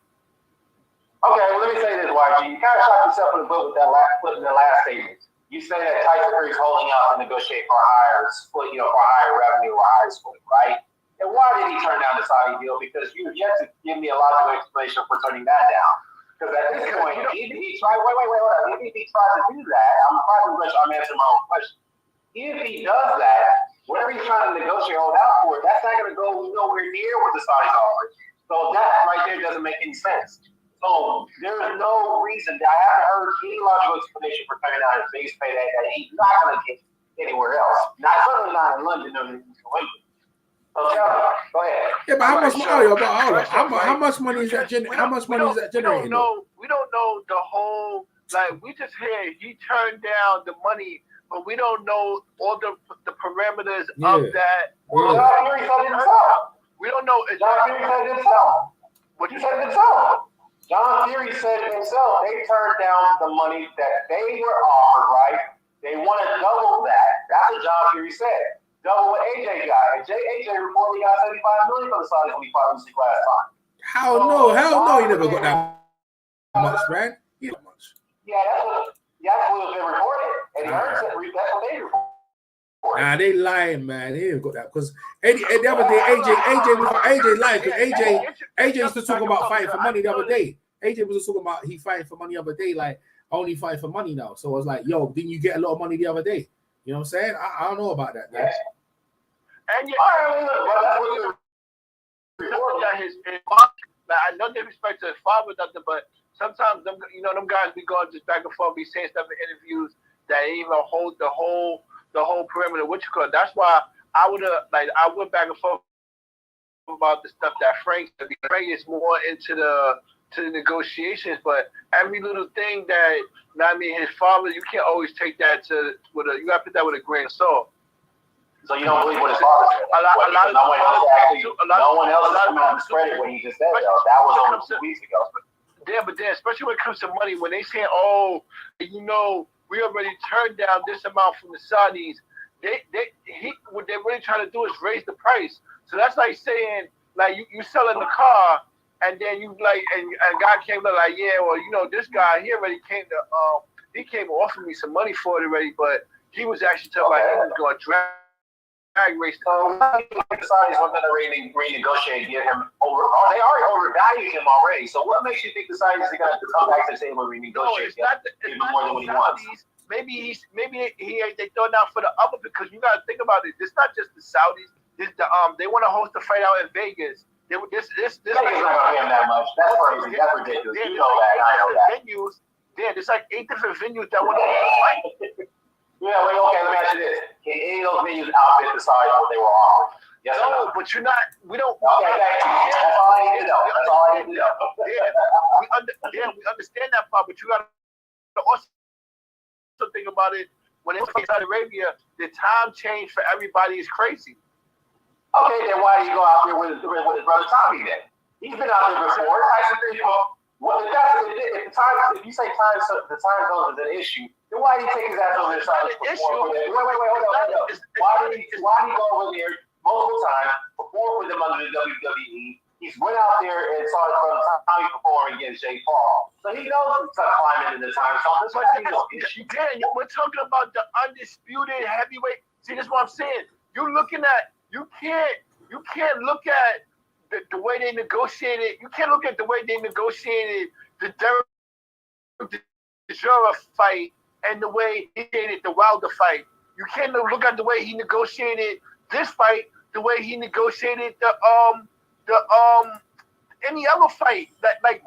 B: Okay, well, let me say this, YG. You kind of shot yourself in the foot with that last statement. You say that Tyson Fury is holding out to negotiate for a higher split, for a higher revenue or a higher split, right? And why did he turn down the Saudi deal? Because you've yet to give me a logical explanation for turning that down. Because at this point, even if he tries, hold on. Even if he tries to do that, I'm answering my own question. If he does that, whatever he's trying to negotiate hold out for, that's not going to go nowhere near what the Saudis offer. So that right there doesn't make any sense. So there is no reason. I haven't heard any logical explanation for turning down his base pay that he's not going to get anywhere else. Certainly not in London or in England. So tell me, go ahead.
D: Yeah, but how much money is that generating? How much money is that generating?
C: We don't know the whole. Like we just hear he turned down the money. But we don't know all the parameters of that.
B: John Fury said it himself.
C: We don't know.
B: John Fury said it himself. What you said it himself? John Fury said it himself. They turned down the money that they were offered, right? They want to double that. That's what John Fury said. Double what AJ got. And AJ reportedly got $75 million from the Saudis when he fought Usyk last time.
D: Hell no, he never got that much, man.
B: Yeah, that's what was been reported. And that's what they reported.
D: Nah, they lying, man. They ain't got that because the other day AJ lied because AJ used to talk about fighting for money the other day. AJ was talking about he fighting for money the other day, like only fighting for money now. So I was like, yo, didn't you get a lot of money the other day? You know what I'm saying? I don't know about that, guys.
C: And I know disrespect to his father, nothing, but sometimes them guys be going just back and forth, be saying stuff in interviews that ain't even hold the whole perimeter. What you call? That's why I went back and forth about the stuff that Frank said. Frank is more into the negotiations, but every little thing that his father, you can't always take that you gotta put that with a grain of salt.
B: So you don't believe what his father said? No one else is coming out to credit what he just said. That was only 2 weeks ago.
C: Yeah, but then, especially when it comes to money, when they say, "Oh, we already turned down this amount from the Saudis," what they're really trying to do is raise the price. So that's like saying, like you selling the car, and then you and God came like, yeah, well, this guy he already came to offer me some money for it already, but he was actually telling he was going to drag drag race.
B: So the Saudis were going to renegotiate, get him over. Oh, they already overvalued him already. So what makes you think the Saudis are going to come back to the table and renegotiate?
C: No, it's not
B: more than what he wants.
C: Maybe they throw down for the upper, because you got to think about it. It's not just the Saudis. They want to host a fight out in Vegas. This
B: Vegas not going to pay him that much. That's crazy. That's ridiculous. You know that. I know that.
C: Venues. Yeah, there's like 8 different venues that want to host a fight.
B: Yeah, well, okay, let me ask you this. Can any of those venues outbid the Saudis what they were offering? Yes or no?
C: But you're not. We don't.
B: Okay, that's all I need to know. That's all I need to know.
C: Yeah, we understand that part, but you got to also think about it. When it's Saudi Arabia, the time change for everybody is crazy.
B: Okay, then why do you go out there with his brother Tommy then? He's been out there before. Tyson Fury, well, if you say the time zone is an issue, then why did he take his ass over there? Wait, hold on. Why did he go over there multiple times, perform with them under the WWE? He's went out there and saw his brother Tommy perform against Jake Paul. So he knows to climb into the time zone. That's what he knows.
C: We're talking about the undisputed heavyweight. See, that's what I'm saying. You can't look at the way they negotiated. You can't look at the way they negotiated the Derek Chisora fight and the way he negotiated the Wilder fight. You can't look at the way he negotiated this fight, the way he negotiated the any other fight. That like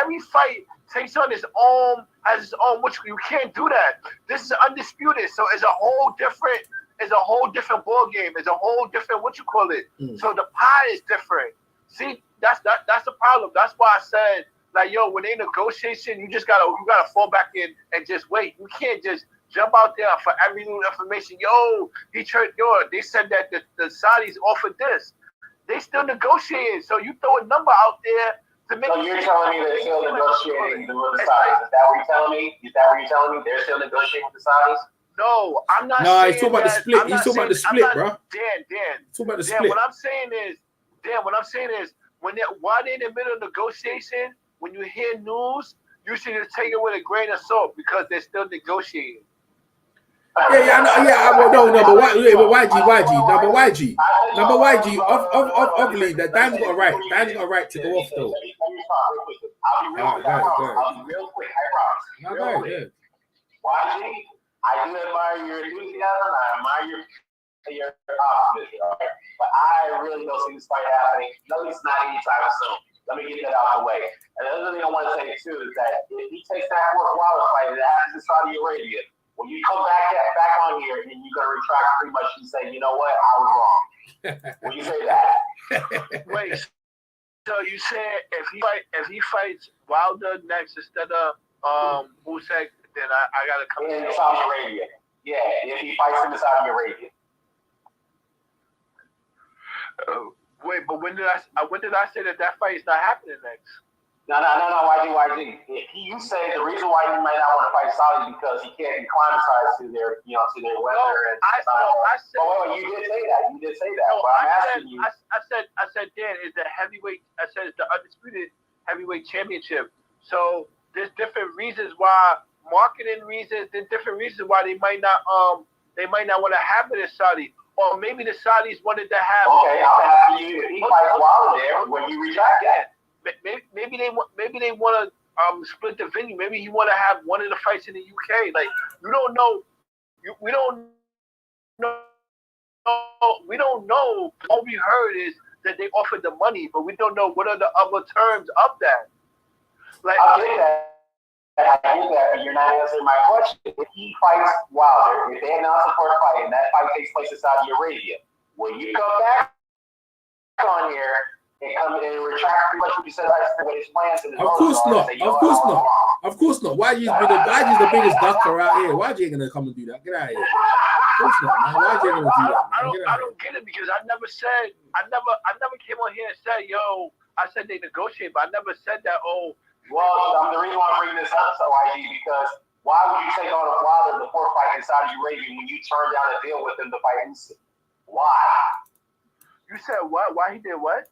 C: every fight takes on its own, has its own. Which you can't do that. This is undisputed, so it's a whole different ball game. It's a whole different So the pie is different. See, that's the problem. That's why I said, like, yo, when they negotiation, you gotta fall back in and just wait. You can't just jump out there for every new information. They said that the Saudis offered this. They still negotiating. So you throw a number out there to make.
B: So you're telling me they're still negotiating with the Saudis? Is that what you're telling me? They're still negotiating with the Saudis?
C: No, I'm not.
D: No, he's talking about the split. He's talking about the split, bro.
C: Dan.
D: Talking about the split.
C: What I'm saying is, while they're in the middle of negotiation, when you hear news, you should just take it with a grain of salt because they're still negotiating.
D: But YG, obviously, that Dan's got a right. Dan's got a right to go off though.
B: I'll be real quick. I promise. YG, I do admire your enthusiasm. I admire your optimism. Right? But I really don't see this fight happening. At least not anytime soon. Let me get that out of the way. And the other thing I want to say too is that if he takes that fourth Wilder fight and it happens in Saudi Arabia, when you come back on here and you're gonna retract pretty much and say, you know what, I was wrong. When you say that.
C: Wait. So you said if he fights Wilder next instead of Usyk, then I gotta come
B: in Saudi Arabia. Yeah, if he fights in Saudi Arabia.
C: Wait, but when did I say that fight is not happening next?
B: No, YG. You say the reason why he might not want to fight Saudi because he can't acclimatize to their weather.
C: I said.
B: Well, you did say that. No, I'm asking you.
C: I said, Dan, is the heavyweight. I said it's the undisputed heavyweight championship. So there's different reasons why, marketing reasons. There's different reasons why they might not want to have it in Saudi. Or maybe the Saudis wanted to have.
B: Okay, I'm asking you if he fights Wilder there, when you retract that.
C: Maybe they want to split the venue. Maybe he want to have one of the fights in the UK. Like you don't know. We don't know. We don't know. All we heard is that they offered the money, but we don't know what are the other terms of that. Like
B: I get that, but you're not answering my question. If he fights Wilder, if they announce a first fight and that fight takes place in Saudi Arabia, will you come back on here and come in and retract pretty much what you said what his plans and his
D: Of course not. YG's the biggest ducker out here. YG ain't gonna come and do that. Get out of here. Of course not, man. YG ain't gonna do that.
C: I don't get it because I never came on here and said, yo, I said they negotiate, but I never said that,
B: well, the reason why I'm bringing this up, YG, because why would you take on a Wilder before fighting in Saudi Arabia when you turned down a deal with him to fight Usyk? Why? You
C: said what? Why he did what?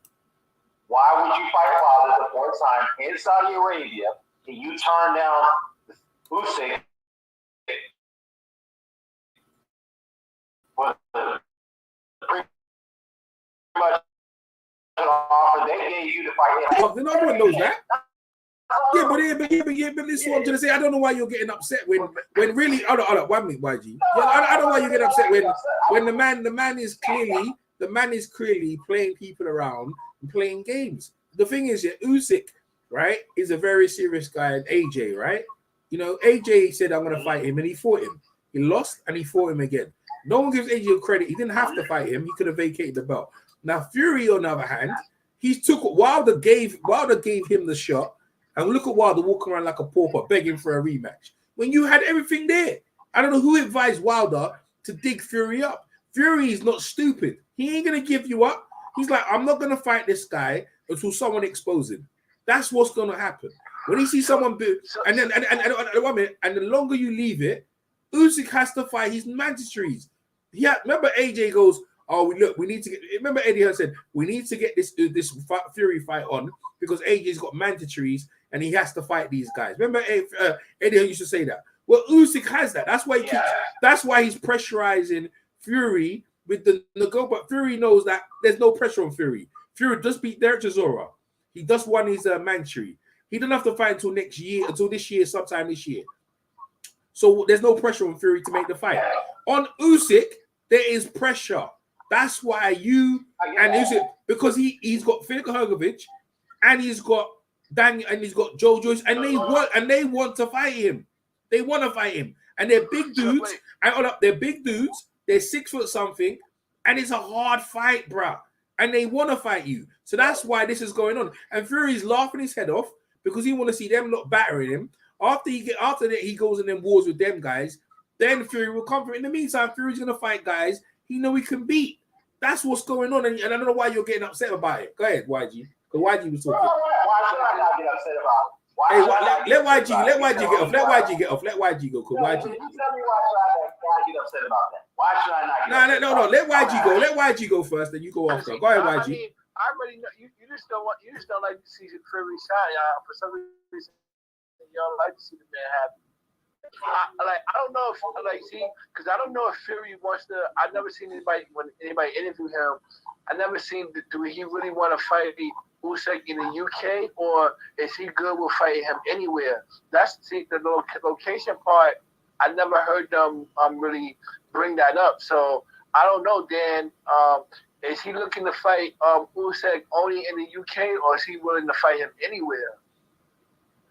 B: Why would you fight Wilder the fourth time in Saudi Arabia and you turn down Usyk pretty much an offer they gave you to fight him.
D: No one knows that. Yeah, but this is what I'm trying to say. I don't know why you're getting upset when really. Hold on, 1 minute, YG. Yeah, I don't know why you get upset when the man is clearly playing people around and playing games. The thing is, yeah, Usyk, right, is a very serious guy, and AJ, right? You know, AJ said I'm gonna fight him, and he fought him. He lost, and he fought him again. No one gives AJ credit. He didn't have to fight him. He could have vacated the belt. Now Fury, on the other hand, he took Wilder gave him the shot. And look at Wilder walking around like a pauper, begging for a rematch. When you had everything there. I don't know who advised Wilder to dig Fury up. Fury is not stupid. He ain't going to give you up. He's like, I'm not going to fight this guy until someone exposes him. That's what's going to happen. When he sees someone and the longer you leave it, Usyk has to fight his mandatories. Yeah, remember AJ goes, oh, look, we need to get. Remember Eddie Hearn said we need to get this Fury fight on because AJ's got mandatories and he has to fight these guys. Remember Eddie Hearn used to say that. Well, Usyk has that. That's why that's why he's pressurizing Fury with the go. But Fury knows that there's no pressure on Fury. Fury just beat Derek Chisora. He just won his mandatory. He doesn't have to fight until next year, until this year, sometime this year. So there's no pressure on Fury to make the fight. On Usyk, there is pressure. That's why you and Usyk, because he's got Filip Hrgovic and he's got Daniel and he's got Joe Joyce, and they want to fight him. They want to fight him, and they're big dudes. They're big dudes. They're 6 foot something, and it's a hard fight, bruh. And they want to fight you. So that's why this is going on. And Fury's laughing his head off because he want to see them not battering him. After that, he goes in them wars with them guys. Then Fury will come from. In the meantime, Fury's gonna fight guys he know he can beat. That's what's going on, and I don't know why you're getting upset about it. Go ahead, YG. Because YG was talking.
B: Why should I not get upset about it?
D: Let YG get off. Let YG get off. Let YG go. Because YG.
B: You tell me why get upset about that? Why should I not get upset?
D: No. Let YG go. Let YG go first, then you go after. Go ahead, YG.
C: I mean, I already know you just don't like to see Fury shine. For some reason, you don't like to see the man happy. I don't know if because I don't know if Fury wants to. I've never seen anybody interview him. I never seen do he really want to fight Usyk in the UK, or is he good with fighting him anywhere? That's the location part. I never heard them really bring that up. So I don't know, Dan. Is he looking to fight Usyk only in the UK, or is he willing to fight him anywhere?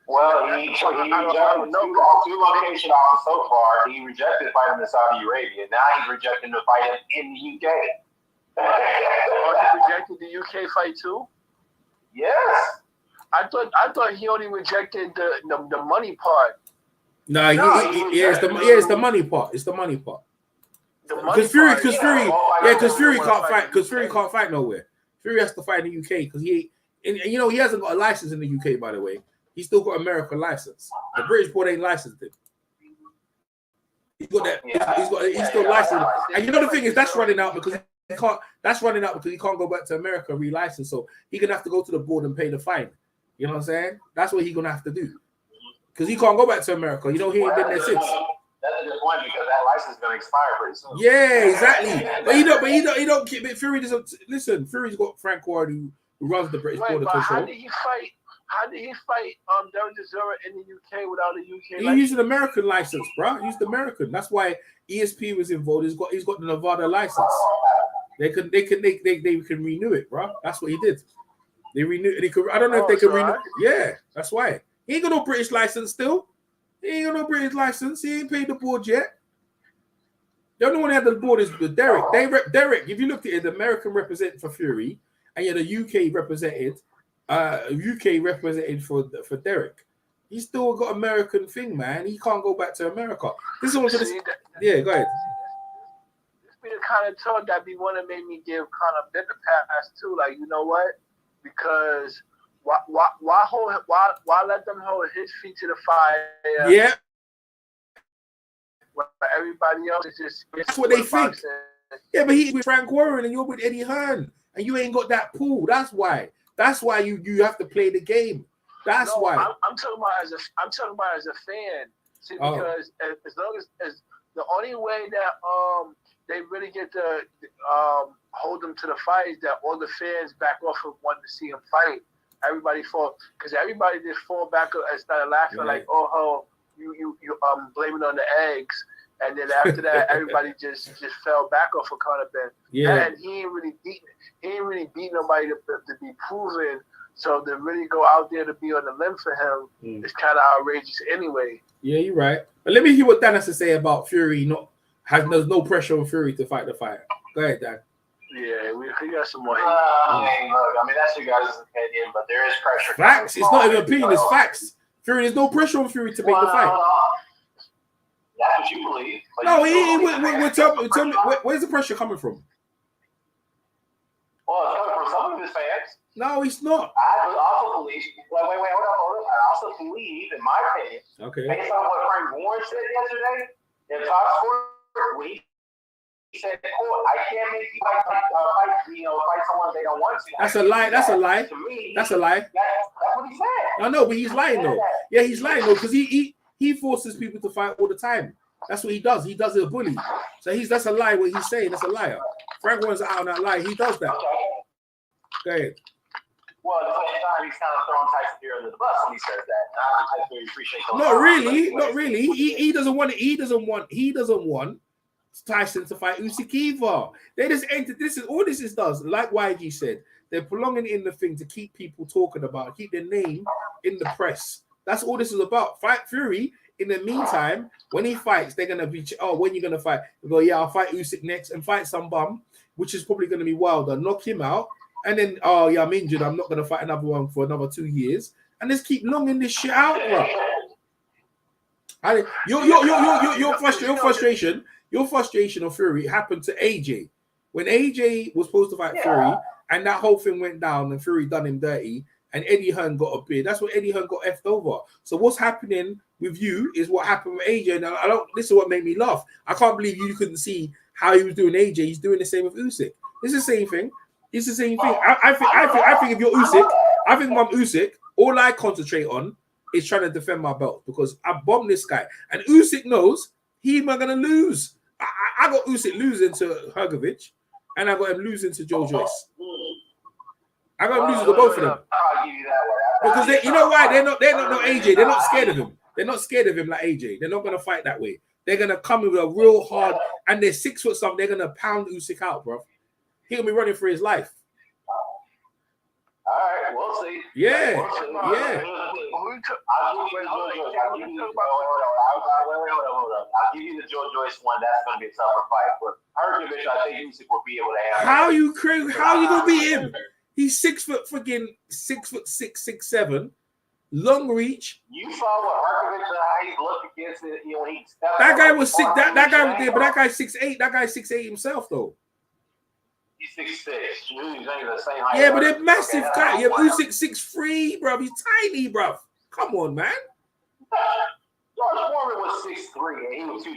B: Well, he rejected two location offers so far. He rejected fighting in Saudi Arabia. Now he's rejecting the fight in the UK.
C: He rejected the UK fight too?
B: Yes.
C: I thought he only rejected the money part.
D: It's the money part. It's the money part. Because Fury can't fight. Because Fury can't fight nowhere. Fury has to fight in the UK because he hasn't got a license in the UK, by the way. He's still got American license. The British board ain't licensed him. He's got that. He's still licensed. And you know the thing is that's running out because he can't. That's running out because he can't go back to America and relicense. So he's gonna have to go to the board and pay the fine. You know what I'm saying? That's what he's gonna have to do because he can't go back to America. You know he ain't been there since.
B: That's a good point because that license is gonna expire pretty soon.
D: Yeah, exactly. But he don't keep it. Fury doesn't listen. Fury's got Frank Ward who runs the British border control.
C: How did he fight Derek Chisora in the UK without a UK license?
D: He used an American license, bro. He used American. That's why ESP was involved. He's got the Nevada license. They can renew it, bro. That's what he did. They renewed. I don't know if they can renew. Yeah, that's why. He ain't got no British license still. He ain't got no British license. He ain't paid the board yet. The only one that had the board is Derek. Derek, if you looked at it, the American represented for Fury, and you're the UK represented. UK represented for Derek. He's still got American thing, man. He can't go back to America. This is what yeah, go ahead.
C: This be the kind of talk that be want to make me give kind of bit the pass too. Like, you know what? Because why let them hold his feet to the fire?
D: Yeah.
C: Where everybody else is just
D: that's what they think. Yeah, but he's with Frank Warren and you're with Eddie Hearn and you ain't got that pool. That's why. That's why you have to play the game. That's why.
C: I'm talking about as a fan. See, because as long as the only way that they really get to hold him to the fight, that all the fans back off of wanting to see him fight. Everybody because everybody just fall back and started laughing like, oh, you blaming on the eggs. And then after that, everybody just fell back off of Conor Ben.
D: Yeah.
C: And he ain't really beat nobody to be proven. So to really go out there to be on the limb for him is kind of outrageous anyway.
D: Yeah, you're right. But let me hear what Dan has to say about Fury. There's no pressure on Fury to fight the fight. Go ahead, Dan.
C: Yeah, we got some more.
B: I mean, that's your guys' opinion, but there is pressure.
D: Facts. It's not even opinion. It's facts. Fury, there's no pressure on Fury to make the fight.
B: That's what you believe.
D: No, tell me, where's the pressure coming from?
B: Well, it's coming from some of his fans.
D: No, it's not.
B: I also believe. Wait, hold on. I also believe, in my opinion, based on what Frank Warren said yesterday in talkSPORT, when he said, "I can't make you fight someone they don't want to."
D: That's a lie. That's a lie.
B: To me,
D: that's a lie.
B: That's what he said.
D: I know, but he's lying though. Yeah, he's lying though, because he forces people to fight all the time. That's what he does. He does it a bully. So that's a lie. What he's saying, that's a liar. Frank Warren's out on that lie. He does that. Go ahead.
B: Well, at the same time, he's kind of throwing Tyson Fury under the bus when he says that. And I really appreciate those.
D: Not really. He doesn't want it. He doesn't want Tyson to fight Usyk either. They just entered. This is all this does. Like YG said, they're prolonging in the thing to keep people talking about, keep their name in the press. That's all this is about. Fight Fury. In the meantime, when he fights, they're gonna be, when you gonna fight? They go, yeah, I'll fight Usyk next and fight some bum, which is probably gonna be Wilder. Knock him out. And then, I'm injured. I'm not going to fight another one for another 2 years. And just keep longing this shit out, bro. Your frustration of Fury happened to AJ. When AJ was supposed to fight Fury, and that whole thing went down, and Fury done him dirty, and Eddie Hearn got a bid. That's what Eddie Hearn got effed over. So what's happening with you is what happened with AJ. And this is what made me laugh. I can't believe you couldn't see how he was doing AJ. He's doing the same with Usyk. It's the same thing. It's the same thing. I think if you're Usyk, I think if I'm Usyk, all I concentrate on is trying to defend my belt because I bombed this guy. And Usyk knows he's not going to lose. I got Usyk losing to Hrgovic, and I got him losing to Joe Joyce. I got him losing to both of them.
B: I'll give you that one.
D: Because you know why? They're not AJ. They're not scared of him. They're not scared of him like AJ. They're not going to fight that way. They're going to come with a real hard, and they're 6 foot something. They're going to pound Usyk out, bro. He'll be running for his life.
B: All right, we'll see.
D: Yeah.
B: I'll give you the Joe Joyce one. That's going to be a tougher fight. But Hrgovic, I think Usyk will be able to have.
D: How you going to beat him? He's 6 foot freaking 6'6", 6'7", long reach.
B: You saw what Hrgovic how he looked against it. When he stepped.
D: That guy was sick. That guy was there, but that guy's 6'8". That guy's 6'8" himself, though.
B: He's 6'6". He's the same height.
D: Yeah, but they're massive guys. Yeah, Usyk 6'3", bro. He's tiny, bro. Come on, man.
B: George Foreman was 6'3", and he was 224 in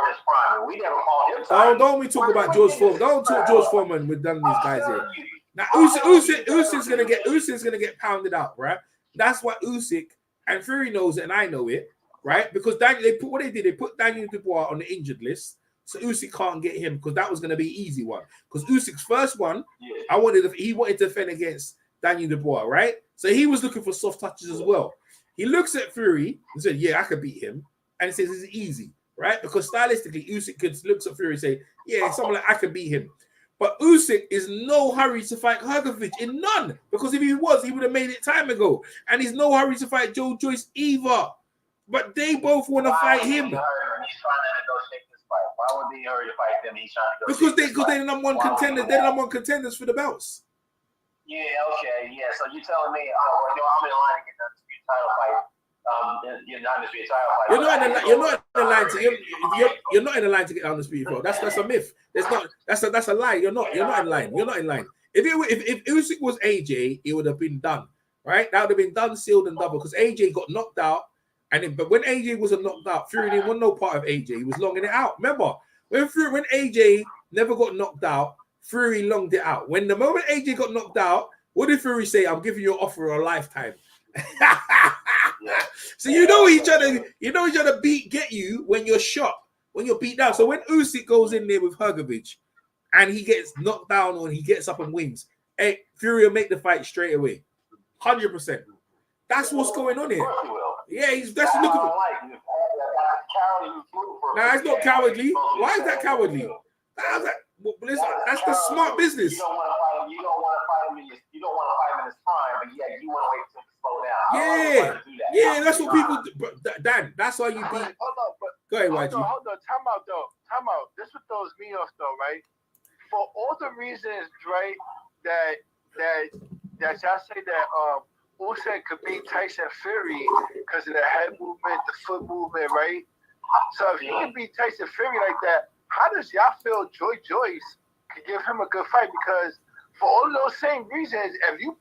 B: his prime. And we never called him.
D: Don't we talk about George Foreman? Don't talk George Foreman with none of these guys here. Now Usyk's gonna get pounded out, right? That's what Usyk and Fury knows it, and I know it, right? Because they put Daniel Dubois on the injured list. So Usyk can't get him because that was going to be an easy one. Because Usyk's first one, he wanted to defend against Daniel Dubois, right? So he was looking for soft touches as well. He looks at Fury and said, "Yeah, I could beat him," and he says it's easy, right? Because stylistically, Usyk looks at Fury and say, "Yeah, someone like I can beat him." But Usyk is no hurry to fight Hrgovic, in none. Because if he was, he would have made it time ago. And he's no hurry to fight Joe Joyce either. But they both want to fight him.
B: He's trying to negotiate this fight. Why would he hurry to fight them? He's trying to
D: because they're the number one contenders. They're the number one contenders for the belts.
B: Yeah, okay, yeah. So you're telling me, I'm in line to get the undisputed title fight. You're not in the title fight. You're not in the line to get undisputed fight. That's a myth. That's a lie. You're not in line. You're not in line. If Usyk was AJ, it would have been done. Right? That would have been done, sealed, and double. Because AJ got knocked out. But when AJ wasn't knocked out, Fury didn't want no part of AJ. He was longing it out. Remember, when AJ never got knocked out, Fury longed it out. When the moment AJ got knocked out, what did Fury say? I'm giving you an offer of a lifetime. So he's trying to get you when you're shot.
D: when you're beat down. So when Usyk goes in there with Hrgovic and he gets knocked down or he gets up and wins, hey, Fury will make the fight straight away. 100%. That's what's going on here. Yeah, that's looking. Nah, it's not cowardly. Why is that cowardly? That's the smart business.
B: You don't want to fight him. You don't want to fight him in his prime, but yeah, you want to wait till he slow down.
D: Yeah, that's what people do. Dan, that's why you beat.
C: Hold on, but
D: go ahead, YG.
C: Hold on. Time out. This what throws me off though, right? For all the reasons, right, that y'all say that Usyk could beat Tyson Fury because of the head movement, the foot movement, right? So if he can beat Tyson Fury like that, how does y'all feel Joyce could give him a good fight? Because for all those same reasons, if you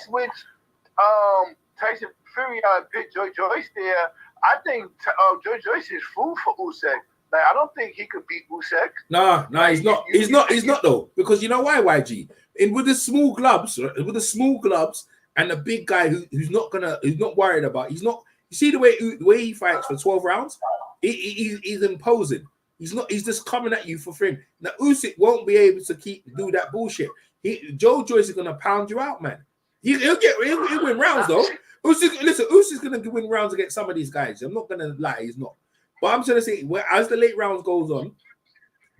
C: switch Tyson Fury out and pick Joyce there, I think Joyce is food for Usyk. Like I don't think he could beat Usyk.
D: Nah, he's not. He's not though. Because you know why, YG? With the small gloves, and the big guy who's not worried about. He's not. You see the way he fights for 12 rounds. He's imposing. He's just coming at you for free. Now Usyk won't be able to do that bullshit. Joyce is gonna pound you out, man. He'll win rounds though. Usyk's gonna win rounds against some of these guys. I'm not gonna lie, he's not. But I'm trying to say, as the late rounds goes on,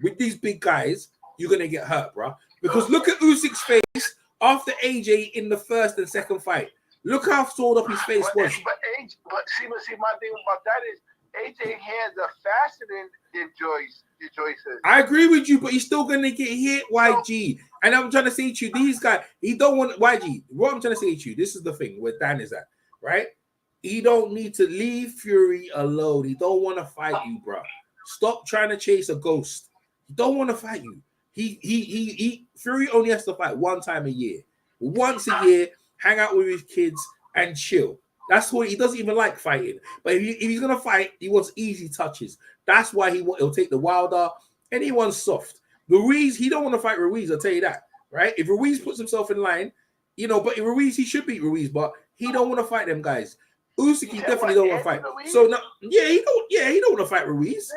D: with these big guys, you're gonna get hurt, bro. Because look at Usyk's face after AJ in the first and second fight. Look how swelled up his face was.
C: But see, my thing about that is AJ hands are faster than Joyce's.
D: I agree with you, but he's still gonna get hit, YG. And I'm trying to say to you, these guys, he don't want YG. What I'm trying to say to you, this is the thing where Dan is at, right? He don't need to leave Fury alone. He don't want to fight you, bro. Stop trying to chase a ghost. He don't want to fight you. Fury only has to fight one time a year. Once a year, hang out with his kids and chill. That's what he doesn't even like fighting. But if he's gonna fight, he wants easy touches. That's why he'll take the Wilder. Anyone's soft. Ruiz, he don't want to fight Ruiz. I'll tell you that, right? If Ruiz puts himself in line, but Ruiz, he should beat Ruiz, but he don't want to fight them guys. Usyk, he definitely don't want to fight. So now, he don't want to fight Ruiz.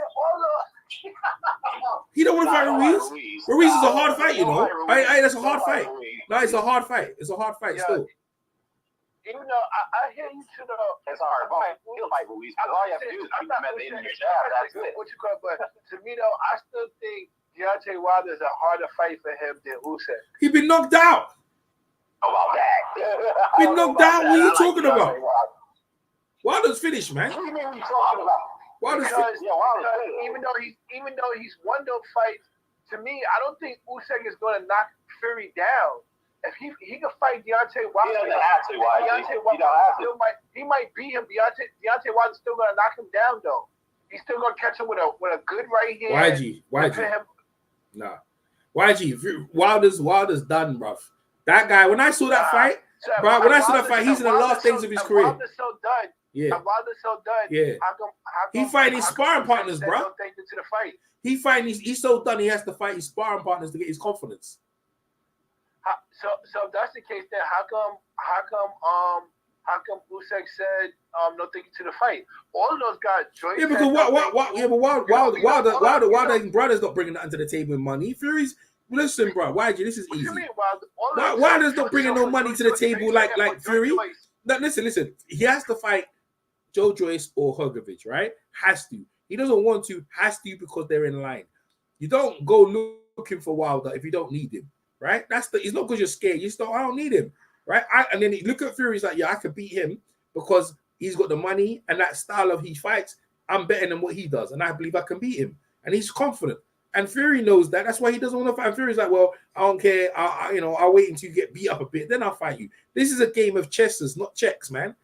D: He don't want to fight Ruiz. Ruiz is a hard fight, that's a hard fight. No, it's a hard fight. It's a hard fight still.
C: Even though I hear you to the
B: it's hard fight. He'll fight Ruiz. All you have to do is beat him at the end of your jab. That's it.
C: But to me though, I still think Deontay Wilder is a harder fight for him than Usyk.
D: He's been knocked out.
B: How about that?
D: Been knocked out. What are you talking about? Wilder's finished, man.
B: What do you mean you talking about?
C: Because even though he's won those fights, to me, I don't think Usyk is going to knock Fury down. If he can fight Deontay Wilder,
B: he doesn't have to.
C: He might beat him. Deontay Wilder's still going to knock him down, though. He's still going to catch him with a good right hand.
D: YG. Nah. YG. Wilder's done, bruv. That guy, when I saw that fight, bro, he's in the last days of his career.
C: Wilder's so done.
D: Yeah.
C: Wilder's so done.
D: Yeah.
C: How come
D: he fighting his sparring partners, bro.
C: Into the fight.
D: He's so done. He has to fight his sparring partners to get his confidence.
C: So if that's the case, then how come Usyk said no thank you to the fight? All of those guys joined.
D: Yeah, because Wilder and brothers not bringing nothing to the table with money. Fury's listen, bro. YG, this is easy. Wilder's not bringing no money to the table like Fury. No, listen. He has to fight Joe Joyce or Hrgovic, right? Has to. He doesn't want to. Has to because they're in line. You don't go looking for Wilder if you don't need him, right? It's not because you're scared. You I don't need him, right? And then you look at Fury. He's like, yeah, I can beat him because he's got the money and that style of he fights. I'm better than what he does, and I believe I can beat him. And he's confident. And Fury knows that. That's why he doesn't want to fight. And Fury's like, well, I don't care. I'll wait until you get beat up a bit, then I'll fight you. This is a game of chesses, not checks, man.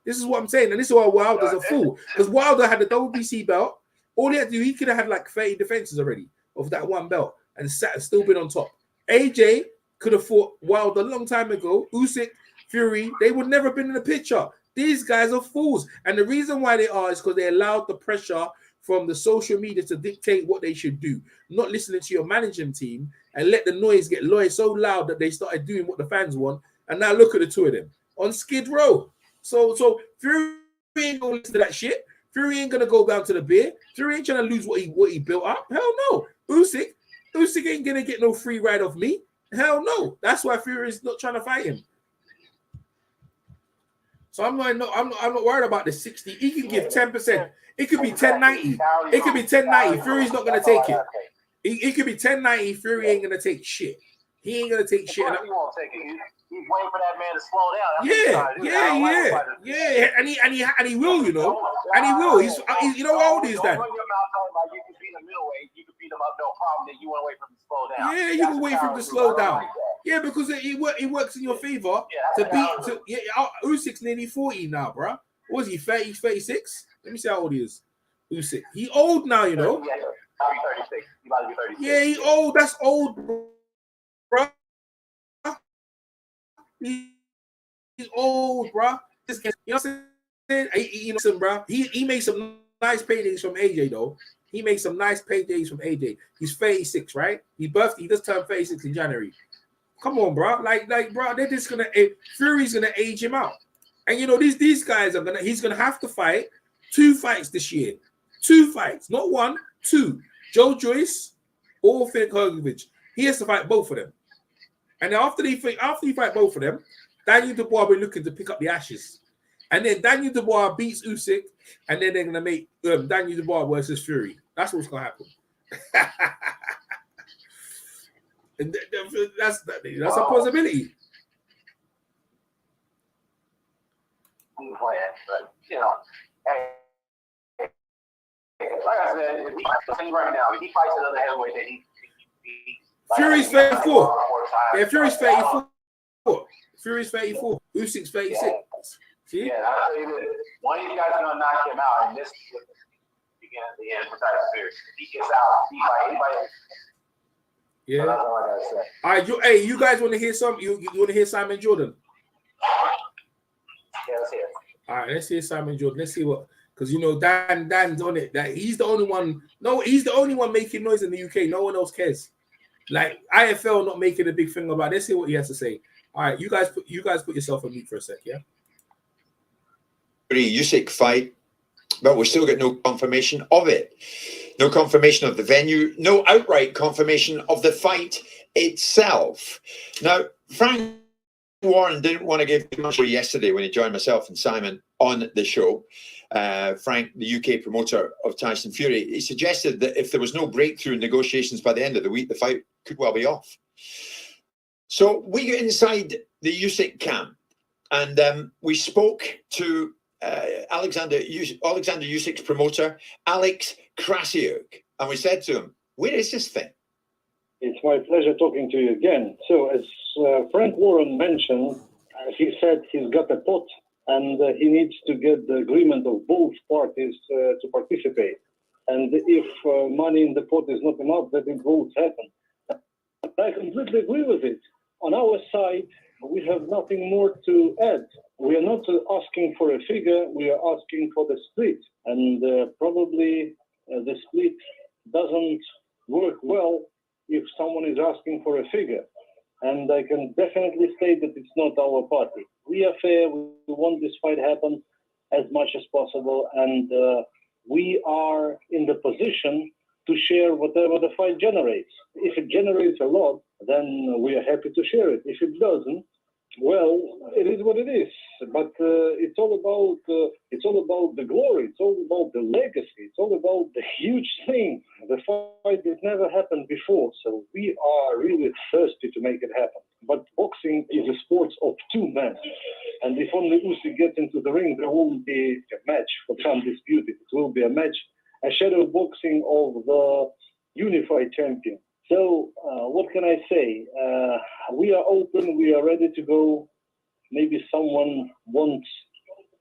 D: This is what I'm saying. And this is why Wilder's a fool. Because Wilder had the WBC belt. All he had to do, he could have had like 30 defenses already of that one belt and still been on top. AJ could have fought Wilder a long time ago. Usyk, Fury, they would never have been in the picture. These guys are fools. And the reason why they are is because they allowed the pressure from the social media to dictate what they should do, not listening to your management team and let the noise get so loud that they started doing what the fans want. And now look at the two of them on Skid Row. So Fury ain't gonna listen to that shit. Fury ain't gonna go down to the beer. Fury ain't trying to lose what he built up. Hell no. Usyk ain't gonna get no free ride off me. Hell no. That's why Fury is not trying to fight him. So I'm not worried about the 60. He can give 10%. It could be 1090. It could be 1090. Fury's not gonna take it. It could be 1090. Fury ain't gonna take shit. He ain't gonna take shit.
B: He won't take it. He's waiting for that man to slow down.
D: Yeah. And he will, you know. And he will. He's you know how old he is then?
B: Don't run your mouth talking about you can beat him middleweight. You can beat him up, no problem. Then you want to wait for him to slow down.
D: Yeah, you can wait for him to slow down. Yeah, because it works in your favor to beat. Usyk's nearly 40 now, bro. What was he? 30, 36? Let me see how old he is. Usyk. He old now, you know.
B: Yeah, I'll be 36. He about to be 36.
D: Yeah, he old. That's old, bro. He's old, bro. You know what I'm saying? You know, bro. He made some nice paydays from AJ though. He made some nice paydays from AJ. He's 36, right? He just turned 36 in January. Come on, bro. Like, bro, they're just gonna Fury's gonna age him out. And you know, these guys he's gonna have to fight 2 fights this year. 2 fights, not 1, 2. Joe Joyce or Finn Hergovich. He has to fight both of them. And then after he fight both of them, Daniel Dubois will be looking to pick up the ashes. And then Daniel Dubois beats Usyk, and then they're gonna make Daniel Dubois versus Fury. That's what's gonna happen. And that's a possibility.
B: But you know, hey, like I said, if he fights right now, if he fights another heavyweight that he
D: Fury's 34. Yeah, Fury's 34. Fury's 34. Usyk's 36.
B: Yeah.
D: See?
B: Yeah, I'll tell you this. One of these guys is gonna knock him out, and this begin at the end for Tyson Fury. If he gets out, he fight anybody.
D: Yeah.
B: That's all I gotta say.
D: All right, you guys want to hear some? You want to hear Simon Jordan?
B: Yeah, let's hear it.
D: All right, let's hear Simon Jordan. Let's see what, because you know Dan's on it. That he's the only one. No, he's the only one making noise in the UK. No one else cares. Like IFL not making a big thing about it. Let's hear what he has to say. All right, you guys put yourself on mute for a sec, yeah?
E: Usyk fight, but we still got no confirmation of it. No confirmation of the venue, no outright confirmation of the fight itself. Now, Frank Warren didn't want to give too much yesterday when he joined myself and Simon on the show. Frank, the UK promoter of Tyson Fury, he suggested that if there was no breakthrough in negotiations by the end of the week, the fight could well be off. So we get inside the Usyk camp and we spoke to Oleksandr Usyk's promoter, Alex Krassyuk, and we said to him, where is this thing?
F: It's my pleasure talking to you again. So as Frank Warren mentioned, he said he's got a pot and he needs to get the agreement of both parties to participate. And if money in the pot is not enough, then it won't happen. I completely agree with it. On our side, we have nothing more to add. We are not asking for a figure, we are asking for the split. And probably the split doesn't work well if someone is asking for a figure. And I can definitely state that it's not our party. We are fair, we want this fight happen as much as possible, and we are in the position to share whatever the fight generates. If it generates a lot, then we are happy to share it. If it doesn't, well, it is what it is. But it's all about the glory. It's all about the legacy. It's all about the huge thing. The fight that never happened before. So we are really thirsty to make it happen. But boxing is a sport of 2 men. And if only Usyk gets into the ring, there won't be a match for undisputed. It will be a match, a shadow boxing of the unified champion. So what can I say? We are open. We are ready to go. Maybe someone wants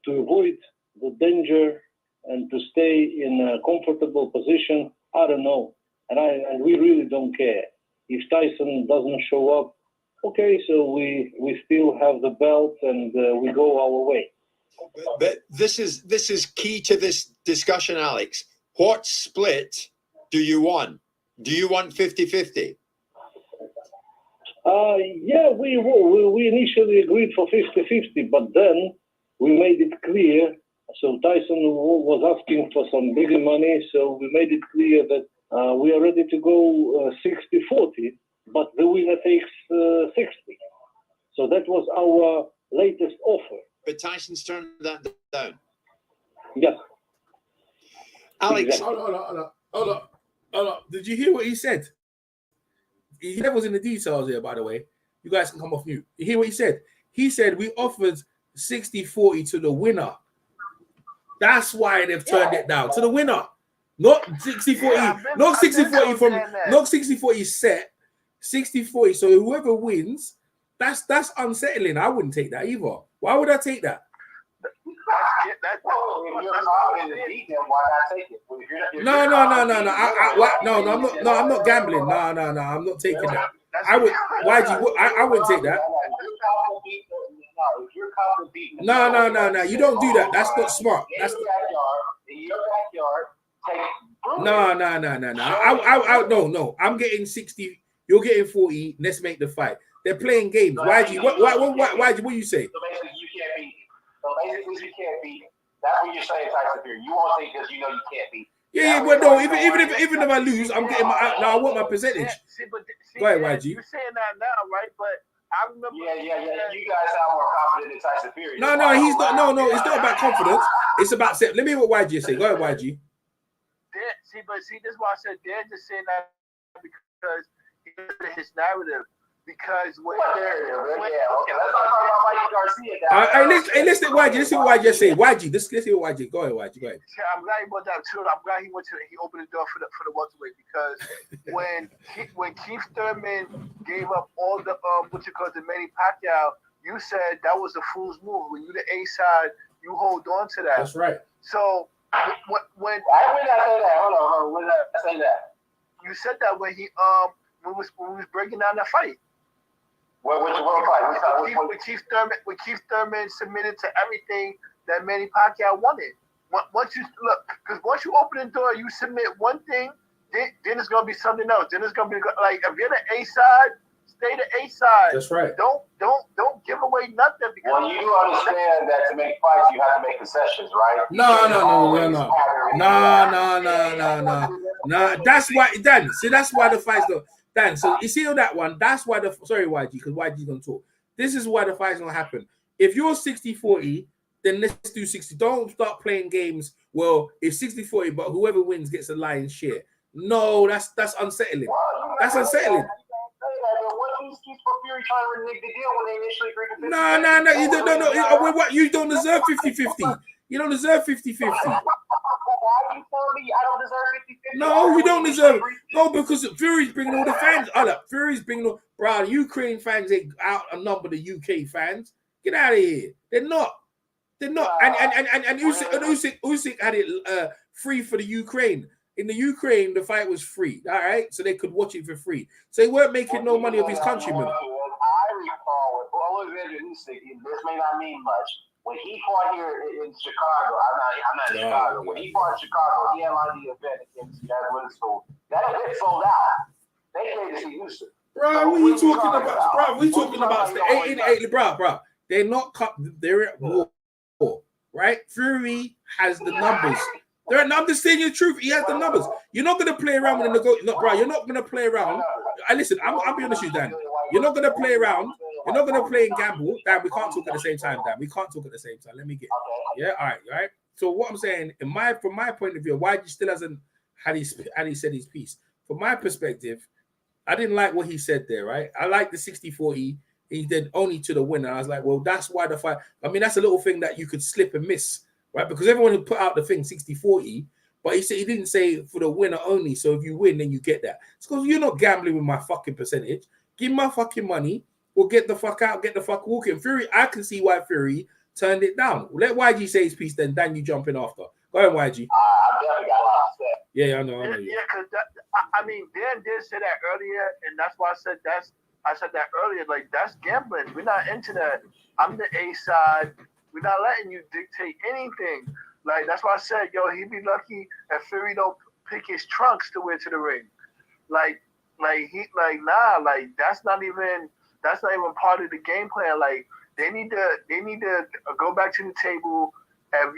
F: to avoid the danger and to stay in a comfortable position. I don't know. And we really don't care. If Tyson doesn't show up, okay, so we still have the belt and we go our way.
E: But this is key to this discussion, Alex. What split do you want? Do you want 50-50?
F: Yeah, we initially agreed for 50-50, but then we made it clear So Tyson was asking for some bigger money, so we made it clear that we are ready to go 60-40, but the winner takes 60. So that was our latest offer.
E: But Tyson's turned that down.
F: Yeah.
E: Alex,
F: Exactly.
D: Hold on. Did you hear what he said? He never was in the details here, by the way. You guys can come off mute. You hear what he said? He said we offered 60-40 to the winner. That's why they've turned it down to the winner. Not 60-40, not 60-40 from not 60-40 set, 60-40. So whoever wins, that's unsettling. I wouldn't take that either. Why would I take that?
B: Well, if you're confident in beating him, why not take it? Well, if you're
D: No. I'm not gambling. No. I'm not taking that. I would. I wouldn't take that.
B: If you're confident beating him,
D: No. You don't do that. That's not smart. That's
B: in your backyard. Take
D: No. I'm getting 60. You're getting 40. Let's make the fight. They're playing games. Why? What you say?
B: So basically, you can't beat. So basically, you can't beat. That's what you're saying, Tyson Fury. You won't think because you know you can't beat.
D: Yeah, but no. Even if I lose, I'm getting my. No, I want my percentage. Go ahead, YG.
C: You're saying that now, right? But I remember.
B: Yeah. You guys sound more confident in Tyson Fury.
D: No, he's not. No. It's not about confidence. It's about. Let me hear what YG say. Go ahead, YG.
C: See, this is why I said they're just saying that because his narrative. Because when
B: let's not talk about Mikey Garcia.
D: Listen, YG. Listen what YG say. YG. Listen what YG. Go ahead, YG. Go ahead.
C: I'm glad he brought that too. I'm glad he opened the door for the welterweight because when Keith Thurman gave up all the the Manny Pacquiao, you said that was a fool's move. When you the A side, you hold on to that.
D: That's right.
C: So when
B: I would not say that. Hold on. When did I say that?
C: You said that when he when we was breaking down that fight.
B: Which fight?
C: When Keith Thurman submitted to everything that Manny Pacquiao wanted. Once you open the door, you submit one thing, then it's gonna be something else. Then it's gonna be like if you're the A side, stay the A side.
D: That's right.
C: Don't give away nothing because
B: well, you do understand that to make fights you have to make concessions, right?
D: No. That's why Dan. See, that's why the fights don't. Dan, so you see on that one, that's why sorry, YG, because YG's gonna talk. This is why the fight's gonna happen. If you're 60-40, then let's do 60. Don't start playing games. Well, it's 60-40, but whoever wins gets a lion's share. No, that's unsettling. That's unsettling. No. You don't deserve 50-50. You don't deserve 50-50.
B: Why are you telling me I don't deserve 50-50?
D: No, we don't deserve. No, because Fury's bringing all the fans. Fury's bringing all. Bro, Ukraine fans ain't outnumber the UK fans. Get out of here. They're not. And Usyk had it free for the Ukraine. In the Ukraine, the fight was free. All right, so they could watch it for free. So they weren't making no money of his countrymen.
B: I recall with Oleksandr Usyk. This may not mean much. When he fought here in Chicago, I'm not in Chicago. When he fought in Chicago, he had the event against Witherspoon. That event sold out. They came to see Usyk.
D: Bro, what are you talking about? Bro, we talking about the 8 bro. They're not cut. They're at war, right? Fury has the numbers. I'm just saying the truth. He has the numbers. You're not gonna play around with the negotiation. No, bro, you're not gonna play around. Listen, I'll be honest with you, Dan. You're not gonna play around. You're not gonna play and gamble. Dan, we can't talk at the same time, Dan. We can't talk at the same time. Let me get. Yeah, all right. So what I'm saying, from my point of view, why he still hasn't had he said his piece. From my perspective, I didn't like what he said there, right? I like the 60-40. He did only to the winner. I was like, well, that's why the fight. I mean, that's a little thing that you could slip and miss, right? Because everyone who put out the thing 60-40, but he didn't say for the winner only. So if you win, then you get that. It's because you're not gambling with my fucking percentage. Give my fucking money. We'll get the fuck out. Get the fuck walking. Fury, I can see why Fury turned it down. Let YG say his piece, then you jump in after. Go ahead, YG.
B: I definitely got a lot to say.
D: Yeah, I know.
C: Yeah, because Dan did say that earlier, and that's why I said that earlier. Like, that's gambling. We're not into that. I'm the A side. We're not letting you dictate anything. Like, that's why I said, he'd be lucky if Fury don't pick his trunks to wear to the ring. That's not even part of the game plan. Like, they need to go back to the table if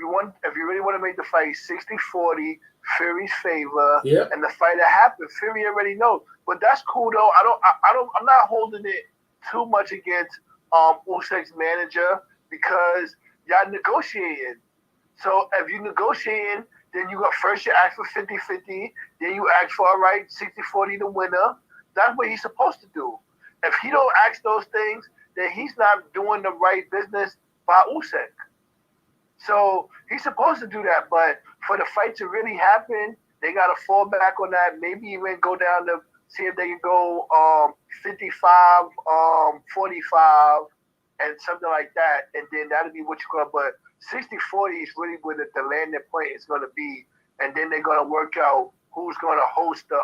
C: you really want to make the fight 60-40, Fury's favor,
D: Yeah.
C: and the fight that happened, Fury already knows. But that's cool though. I'm not holding it too much against Usyk's manager because y'all negotiating. So if you negotiating, then you got first you ask for 50-50, then you ask for 60-40 the winner. That's what he's supposed to do. If he don't ask those things, then he's not doing the right business by Usyk. So he's supposed to do that, but for the fight to really happen, they got to fall back on that. Maybe even go down to see if they can go 55, 45, and something like that, and then that'll be what you call. But 60-40 is really where the landing point is going to be, and then they're going to work out who's going to host the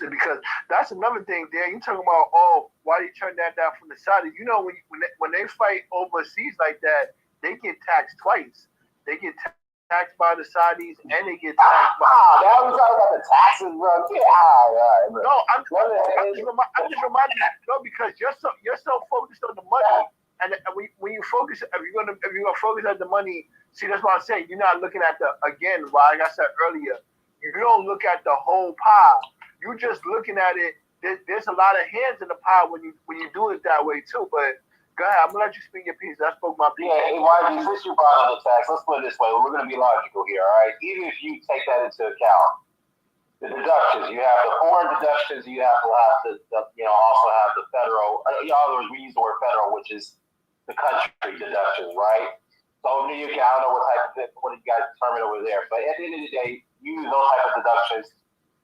C: it, because that's another thing there. You talking about, why they turn that down from the Saudis? You know, when they fight overseas like that, they get taxed twice. They get taxed by the Saudis and they get taxed by.
B: Now we're talking about the taxes, bro. Get out, bro.
C: No, I'm just reminding you, because you're so focused on the money, and when you focus, if you're gonna focus on the money, see, that's what I'm saying. You're not looking at like I said earlier. You don't look at the whole pie. You're just looking at it. There's a lot of hands in the pie when you do it that way too. But go ahead, I'm gonna let you speak your piece. I spoke my piece.
B: Yeah, YG, since you brought up the tax, let's put it this way. We're gonna be logical here, all right? Even if you take that into account, the deductions, you have the foreign deductions, you have to also have the federal. We use the word federal, which is the country deductions, right? So New York, I don't know what you guys determine over there, but at the end of the day, you use those type of deductions,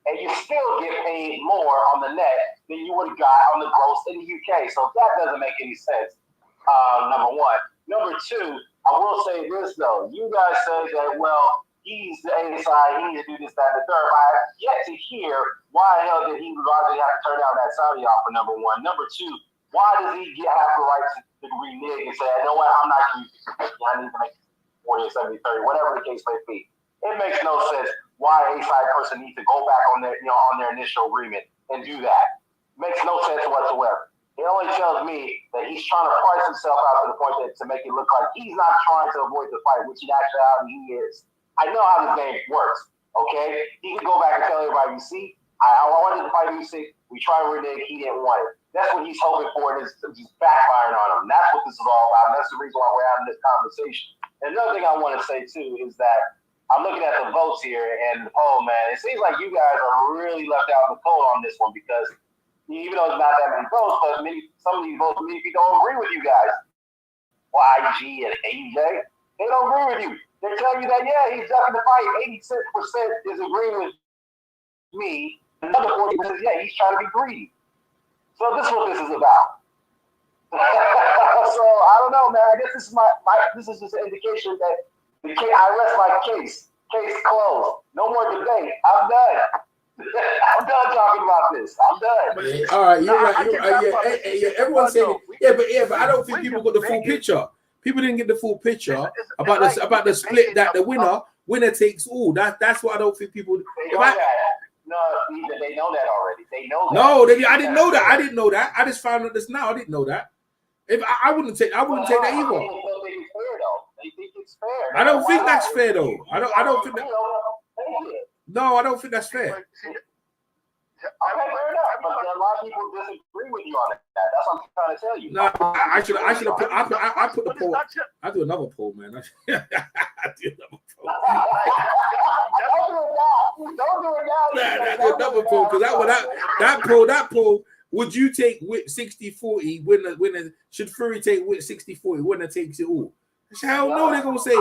B: and you still get paid more on the net than you would have got on the gross in the UK. So that doesn't make any sense. Number one. Number two, I will say this though. You guys say that, well, he's the A side, he needs to do this, that, and the third. I have yet to hear why the hell did he largely have to turn down that Saudi offer, number one. Number two, why does he have the right to renege and say, you know what, I'm not using it. I need to make 40 or 70, 30, whatever the case may be. It makes no sense why a side person needs to go back on their initial agreement and do that. Makes no sense whatsoever. It only tells me that he's trying to price himself out to the point that to make it look like he's not trying to avoid the fight, which in actuality he is. I know how this game works, okay? He can go back and tell everybody, you see, I wanted to fight Usyk. We tried to renege. He didn't want it. That's what he's hoping for, and it's just backfiring on him. That's what this is all about, and that's the reason why we're having this conversation. And another thing I want to say, too, is that I'm looking at the votes here and the poll, man. It seems like you guys are really left out in the cold on this one because even though it's not that many votes, but some of these votes, many people don't agree with you guys. YG and AJ, they don't agree with you. They're telling you that, yeah, he's ducking the fight. 86% is agreeing with me. Another 40% says, yeah, he's trying to be greedy. So this is what this is about. So I don't know, man. I guess this is just an indication that I rest my case. Case closed. No more debate. I'm done. I'm done talking about this. I'm done.
D: Yeah, all right, you're right. Yeah, everyone's saying but I don't think people got the full picture. People didn't get the full picture about the split that the winner takes all. That's what I don't think people.
B: No, they know that already. They know that.
D: No, I didn't know that. I didn't know that. I just found out this now. I didn't know that. If I wouldn't take that either.
B: They think it's fair.
D: I don't think that's fair though. I don't think that. No, I don't think that's fair.
B: Okay, fair enough. But a lot of people disagree with you on that. That's what I'm trying to tell you.
D: No, I should have put. I put the poll. I do another poll, man. I do another poll.
B: Don't do it now.
D: I do another poll because that poll. Would you take 60-40 winner? Should Fury take 60-40? Winner takes it all. Hell no, they're gonna say.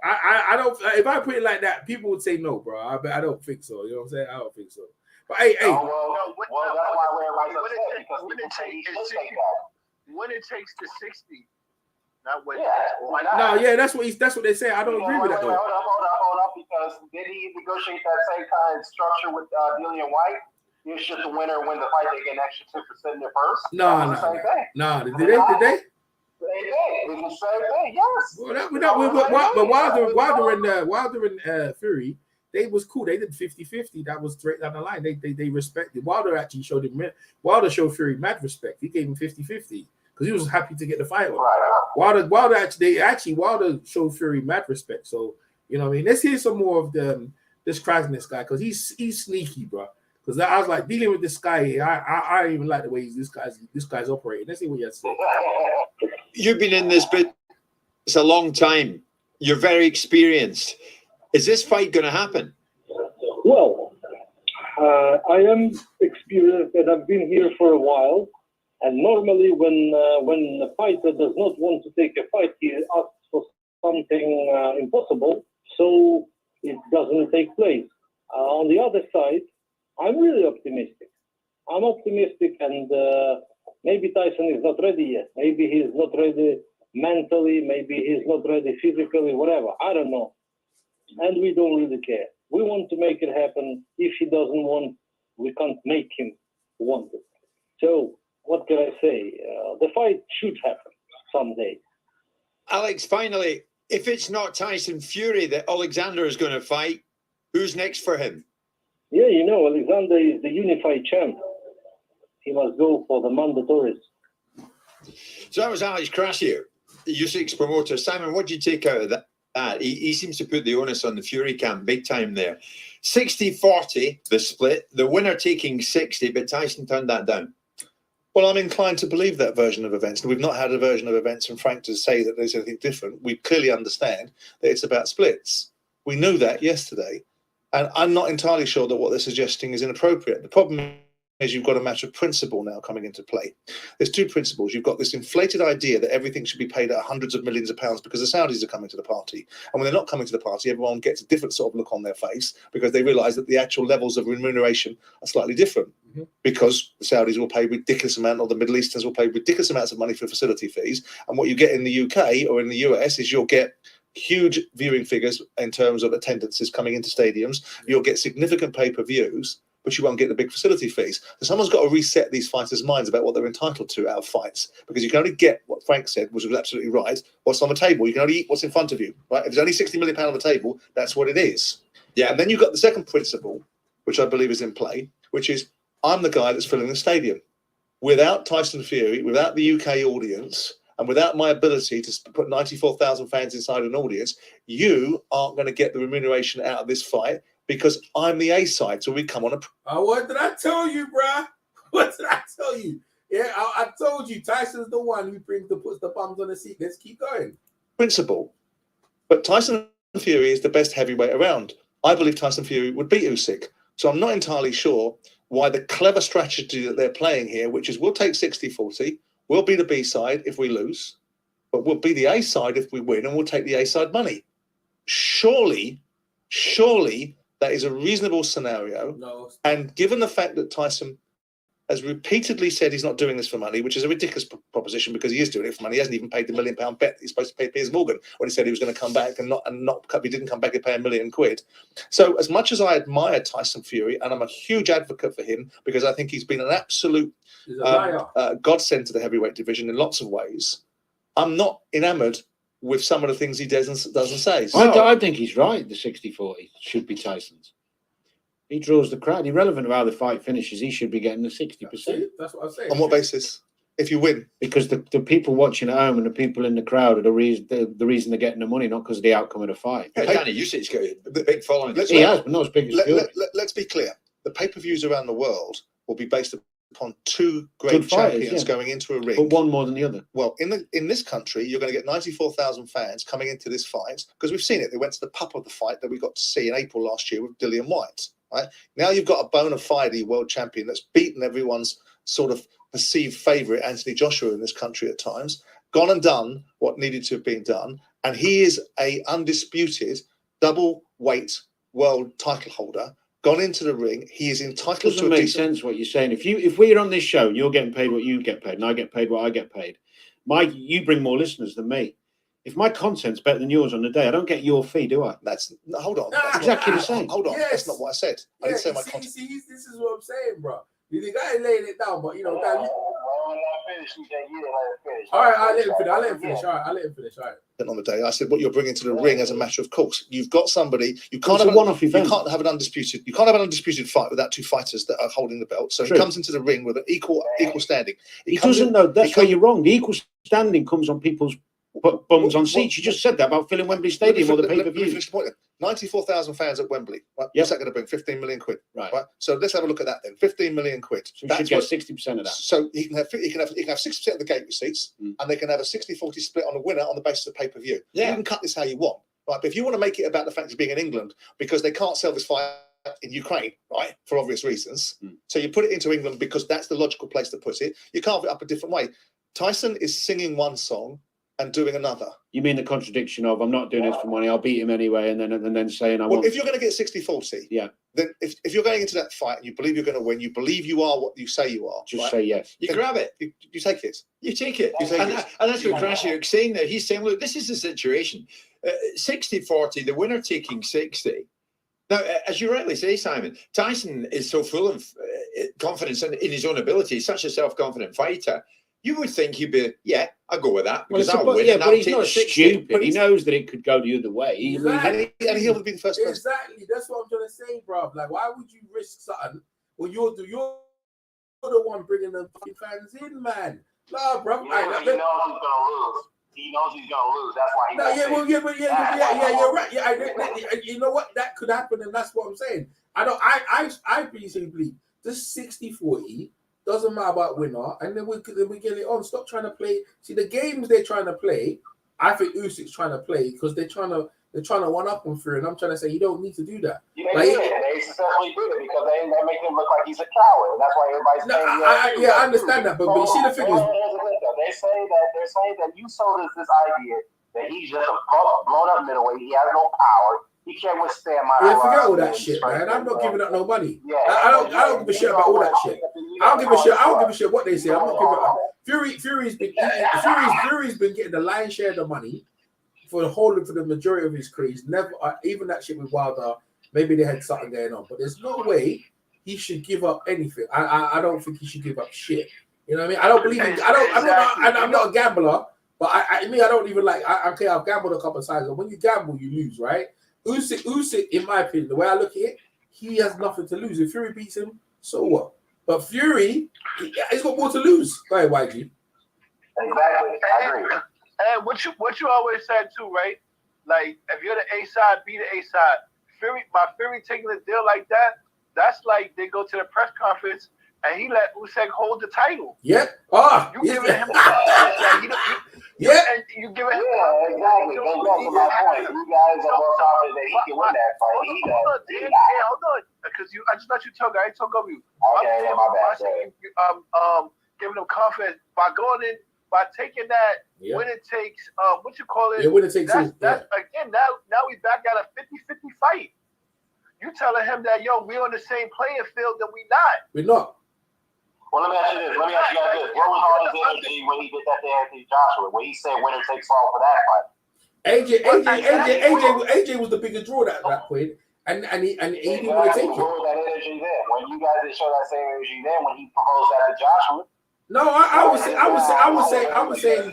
D: I don't. If I put it like that, people would say no, bro. I don't think so. You know what I'm saying? I don't think so. But hey,
B: that's why we're right upset because
C: when it takes the 60, not when.
D: No, yeah, that's what they say. I don't agree with that though.
B: Hold up, because did he negotiate that same kind of structure with Dillian White? You should the winner win the fight, they get an extra 2% in their purse.
D: No. Did they?
B: It's the same thing, yes.
D: But Wilder and Fury, they was cool. They did 50-50. That was straight down the line. They respected. Wilder actually showed Fury mad respect. He gave him 50-50. because he was happy to get the fight on.
B: Right.
D: Wilder showed Fury mad respect. So you know what I mean. Let's hear some more of this Krassyuk guy, because he's sneaky, bro. Because I was like dealing with this guy. I don't even like the way this guy's operating. Let's see what he has to say.
E: You've been in this bit. It's a long time. You're very experienced. Is this fight going to happen?
F: Well, I am experienced and I've been here for a while. And normally when a fighter does not want to take a fight, he asks for something impossible, so it doesn't take place. On the other side, I'm really optimistic. I'm optimistic, and maybe Tyson is not ready yet. Maybe he's not ready mentally, maybe he's not ready physically, whatever. I don't know. And we don't really care. We want to make it happen. If he doesn't want, we can't make him want it. So what can I say? The fight should happen someday.
E: Alex, finally, if it's not Tyson Fury that Oleksandr is going to fight, who's next for him?
F: Yeah, you know, Alexander is the unified champ. He must go for the mandatories.
E: So that was Alex Krassyuk, Usyk's promoter. Simon, what did you take out of that? He seems to put the onus on the Fury camp big time there. 60-40, the split. The winner taking 60, but Tyson turned that down.
G: Well, I'm inclined to believe that version of events. We've not had a version of events from Frank to say that there's anything different. We clearly understand that it's about splits. We knew that yesterday. And I'm not entirely sure that what they're suggesting is inappropriate. The problem is you've got a matter of principle now coming into play. There's two principles. You've got this inflated idea that everything should be paid at hundreds of millions of pounds because the Saudis are coming to the party. And when they're not coming to the party, everyone gets a different sort of look on their face because they realise that the actual levels of remuneration are slightly different because the Saudis will pay ridiculous amount, or the Middle Easterns will pay ridiculous amounts of money for facility fees. And what you get in the UK or in the US is you'll get huge viewing figures in terms of attendances coming into stadiums. You'll get significant pay-per-views, but you won't get the big facility fees. So someone's got to reset these fighters' minds about what they're entitled to out of fights, because you can only get what Frank said, which was absolutely right, what's on the table. You can only eat what's in front of you, right? If there's only £60 million on the table, that's what it is. Yeah. And then you've got the second principle, which I believe is in play, which is I'm the guy that's filling the stadium. Without Tyson Fury, without the UK audience, and without my ability to put 94,000 fans inside an audience, you aren't going to get the remuneration out of this fight because I'm the A side. So we come on a.
D: What did I tell you, bruh? What did I tell you? Yeah, I told you Tyson's the one who puts the bums on the seat. Let's keep going.
G: Principle. But Tyson Fury is the best heavyweight around. I believe Tyson Fury would beat Usyk. So I'm not entirely sure why the clever strategy that they're playing here, which is we'll take 60-40, we'll be the B side if we lose, but we'll be the A side if we win, and we'll take the A side money. Surely that is a reasonable scenario.
D: No.
G: And given the fact that Tyson has repeatedly said he's not doing this for money, which is a ridiculous proposition because he is doing it for money. He hasn't even paid the £1 million bet he's supposed to pay Piers Morgan when he said he was going to come back and not. If he didn't come back, he'd pay £1 million. So as much as I admire Tyson Fury, and I'm a huge advocate for him because I think he's been an absolute godsend to the heavyweight division in lots of ways, I'm not enamoured with some of the things he doesn't say. So,
H: I think he's right. The 60-40 should be Tyson's. He draws the crowd. Irrelevant of how the fight finishes, he should be getting the 60%.
D: That's what I'm saying.
G: on what basis? If you win?
H: Because the people watching at home and the people in the crowd are the reason they're getting the money, not because of the outcome of the fight.
E: Hey, Danny, Usyk's got a big following.
H: He has, but not as big as Fury.
G: Let's be clear. The pay-per-views around the world will be based upon two great champions going into a ring.
H: But one more than the other.
G: Well, in this country, you're going to get 94,000 fans coming into this fight because we've seen it. They went to the pub of the fight that we got to see in April last year with Dillian White. Right? Now you've got a bona fide world champion that's beaten everyone's sort of perceived favourite, Anthony Joshua, in this country at times, gone and done what needed to have been done, and he is a undisputed double weight world title holder. Gone into the ring, he is entitled to.
H: Doesn't make sense what you're saying. If we're on this show and you're getting paid what you get paid, and I get paid what I get paid, you bring more listeners than me. If my content's better than yours on the day, I don't get your fee, do I?
G: Hold on.
H: That's exactly the same.
G: Hold on.
D: Yes.
G: That's not what I said. I didn't say my content.
D: See, this is what I'm saying, bro. The guy laying it down, but you know, Dan,
B: finish, CJ. You didn't let him finish.
D: All right, I let him finish. I let him finish. All right, I let him finish. All right.
G: On the day, I said what you're bringing to the ring as a matter of course. You've got somebody. You can't
H: It's
G: have
H: a one-off event.
G: You can't have an undisputed. You can't have an undisputed fight without two fighters that are holding the belt. So
H: True.
G: he comes into the ring with an equal standing.
H: He doesn't know. That's where you're wrong. The equal standing comes on people's bums on seats. You just said that about filling Wembley Stadium or the pay-per-view.
G: 94,000 fans at Wembley. Right?
H: Yep.
G: What's that going to bring? 15 million quid.
H: Right.
G: So let's have a look at that then. 15 million quid.
H: So you should get 60% of that.
G: So he can have 60% of the gate receipts, and they can have a 60-40 split on the winner on the basis of pay-per-view.
E: Yeah.
G: You can cut this how you want, right? But if you want to make it about the fact of being in England because they can't sell this fight in Ukraine, right, for obvious reasons, so you put it into England because that's the logical place to put it. You carve it up a different way. Tyson is singing one song and doing another.
H: You mean the contradiction of I'm not doing this for money, I'll beat him anyway, and then saying
G: Well, if you're going to get 60-40,
H: yeah,
G: then if you're going into that fight and you believe you're going to win, you believe you are what you say you are,
H: just
G: right?
H: say yes.
E: You grab it.
G: You take it.
E: You take it.
G: You take
E: and,
G: it.
E: and that's what Krassyuk's saying there. He's saying, look, this is the situation. 60-40, the winner taking 60. Now, as you rightly say, Simon, Tyson is so full of confidence in his own ability. He's such a self-confident fighter. You would think he'd be, yeah, I'll go with that.
H: Well,
E: Because I'll win.
H: yeah,
E: And
H: but
E: I'll
H: he's
E: take
H: not
E: the 60.
H: stupid.
G: But
H: He knows that it could go the other way.
D: Exactly.
G: And he'll be the first person.
D: Exactly. That's what I'm trying to say, bro. Like, why would you risk something when you're the one bringing the fucking fans in, man? Nah, bro.
B: He knows he's gonna lose. He knows he's gonna lose. That's why he.
D: No, you're right. Yeah, you know what? That could happen, and that's what I'm saying. I basically believe this 60-40 doesn't matter about winner, and then we get it on. Stop trying to play. See the games they're trying to play. I think Usyk's trying to play because they're trying to one up on Fury, and I'm trying to say you don't need to do that.
B: Yeah, they successfully did it because they make him look like he's a coward, and that's why everybody's saying.
D: I understand that, but you see the thing is,
B: they're saying that you sold us this idea that he's just a blown up middleweight. He has no power. He can't withstand my.
D: Yeah, forget all that shit, man. I'm not giving up no money. Yeah, I don't give a shit about all that shit. I don't give a shit what they say. I'm not giving up. Fury's been getting the lion's share of the money for the majority of his career. He's never even that shit with Wilder. Maybe they had something going on, but there's no way he should give up anything. I don't think he should give up shit. You know what I mean? I don't believe in. I'm not a gambler, but I don't even like. I've gambled a couple of times, and when you gamble, you lose, right? Usyk, in my opinion, the way I look at it, he has nothing to lose. If Fury beats him, so what? But Fury, he's got more to lose. Go ahead, YG.
B: Exactly. I agree.
C: And what you always said too, right? Like if you're the A side, be the A side. Fury taking a deal like that, that's like they go to the press conference and he let Usyk hold the title.
D: Yeah.
C: You giving him and you giving him
B: exactly. That's my point. You guys are more confident that he can win that fight.
C: Hold on. Because I just let you talk. I ain't talk over you.
B: Okay, my bad.
C: Giving them confidence by going in, by taking that winner takes what you call it?
D: Yeah, winner takes
C: that's again now we back at a 50-50 fight. You telling him that we're on the same playing field that we not.
D: We're not.
B: Well, let me ask you this. Let me ask you guys this. What was all his energy when he did that to Anthony Joshua? When he said winner takes all for that fight?
D: AJ was the bigger draw that point, and he didn't want to take it.
B: Where was that energy then? When you guys didn't show that same energy then when he proposed that to Joshua?
D: No, I was saying.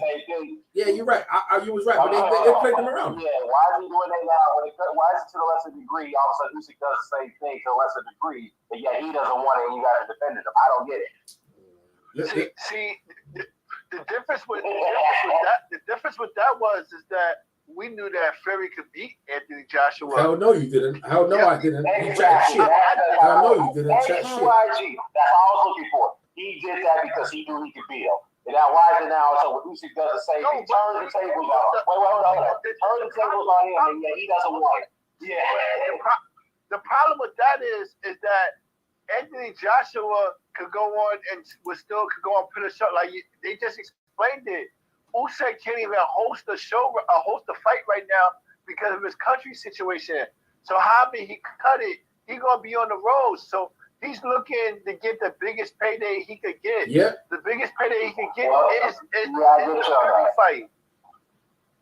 D: Yeah, you're right. You was right, but they played them around.
B: Yeah, why is he doing that now? Why is it to the lesser degree? All of a sudden, Usyk does the same thing to a lesser degree, but yet he doesn't want it, and you guys are defending him. I don't get it.
C: See, the difference with that was that we knew that Fury could beat Anthony Joshua.
D: Hell no, you didn't. Hell no, I didn't. You chat shit. Hell no, you didn't. Chat shit.
B: That's all I was looking for. He did that because he knew he could beat him. And now, why is it now? So when Usyk does the same thing, turns the tables on. Wait. Turns the tables on him, and he doesn't want it. Yeah.
C: The problem with that is that Anthony Joshua could go on and could go on and put a show. Like they just explained it. Usyk can't even host a fight right now because of his country situation. So how he cut it? He gonna be on the road. So he's looking to get the biggest payday he could get.
D: Yeah.
C: The biggest payday he can get is the
B: Fury
C: fight.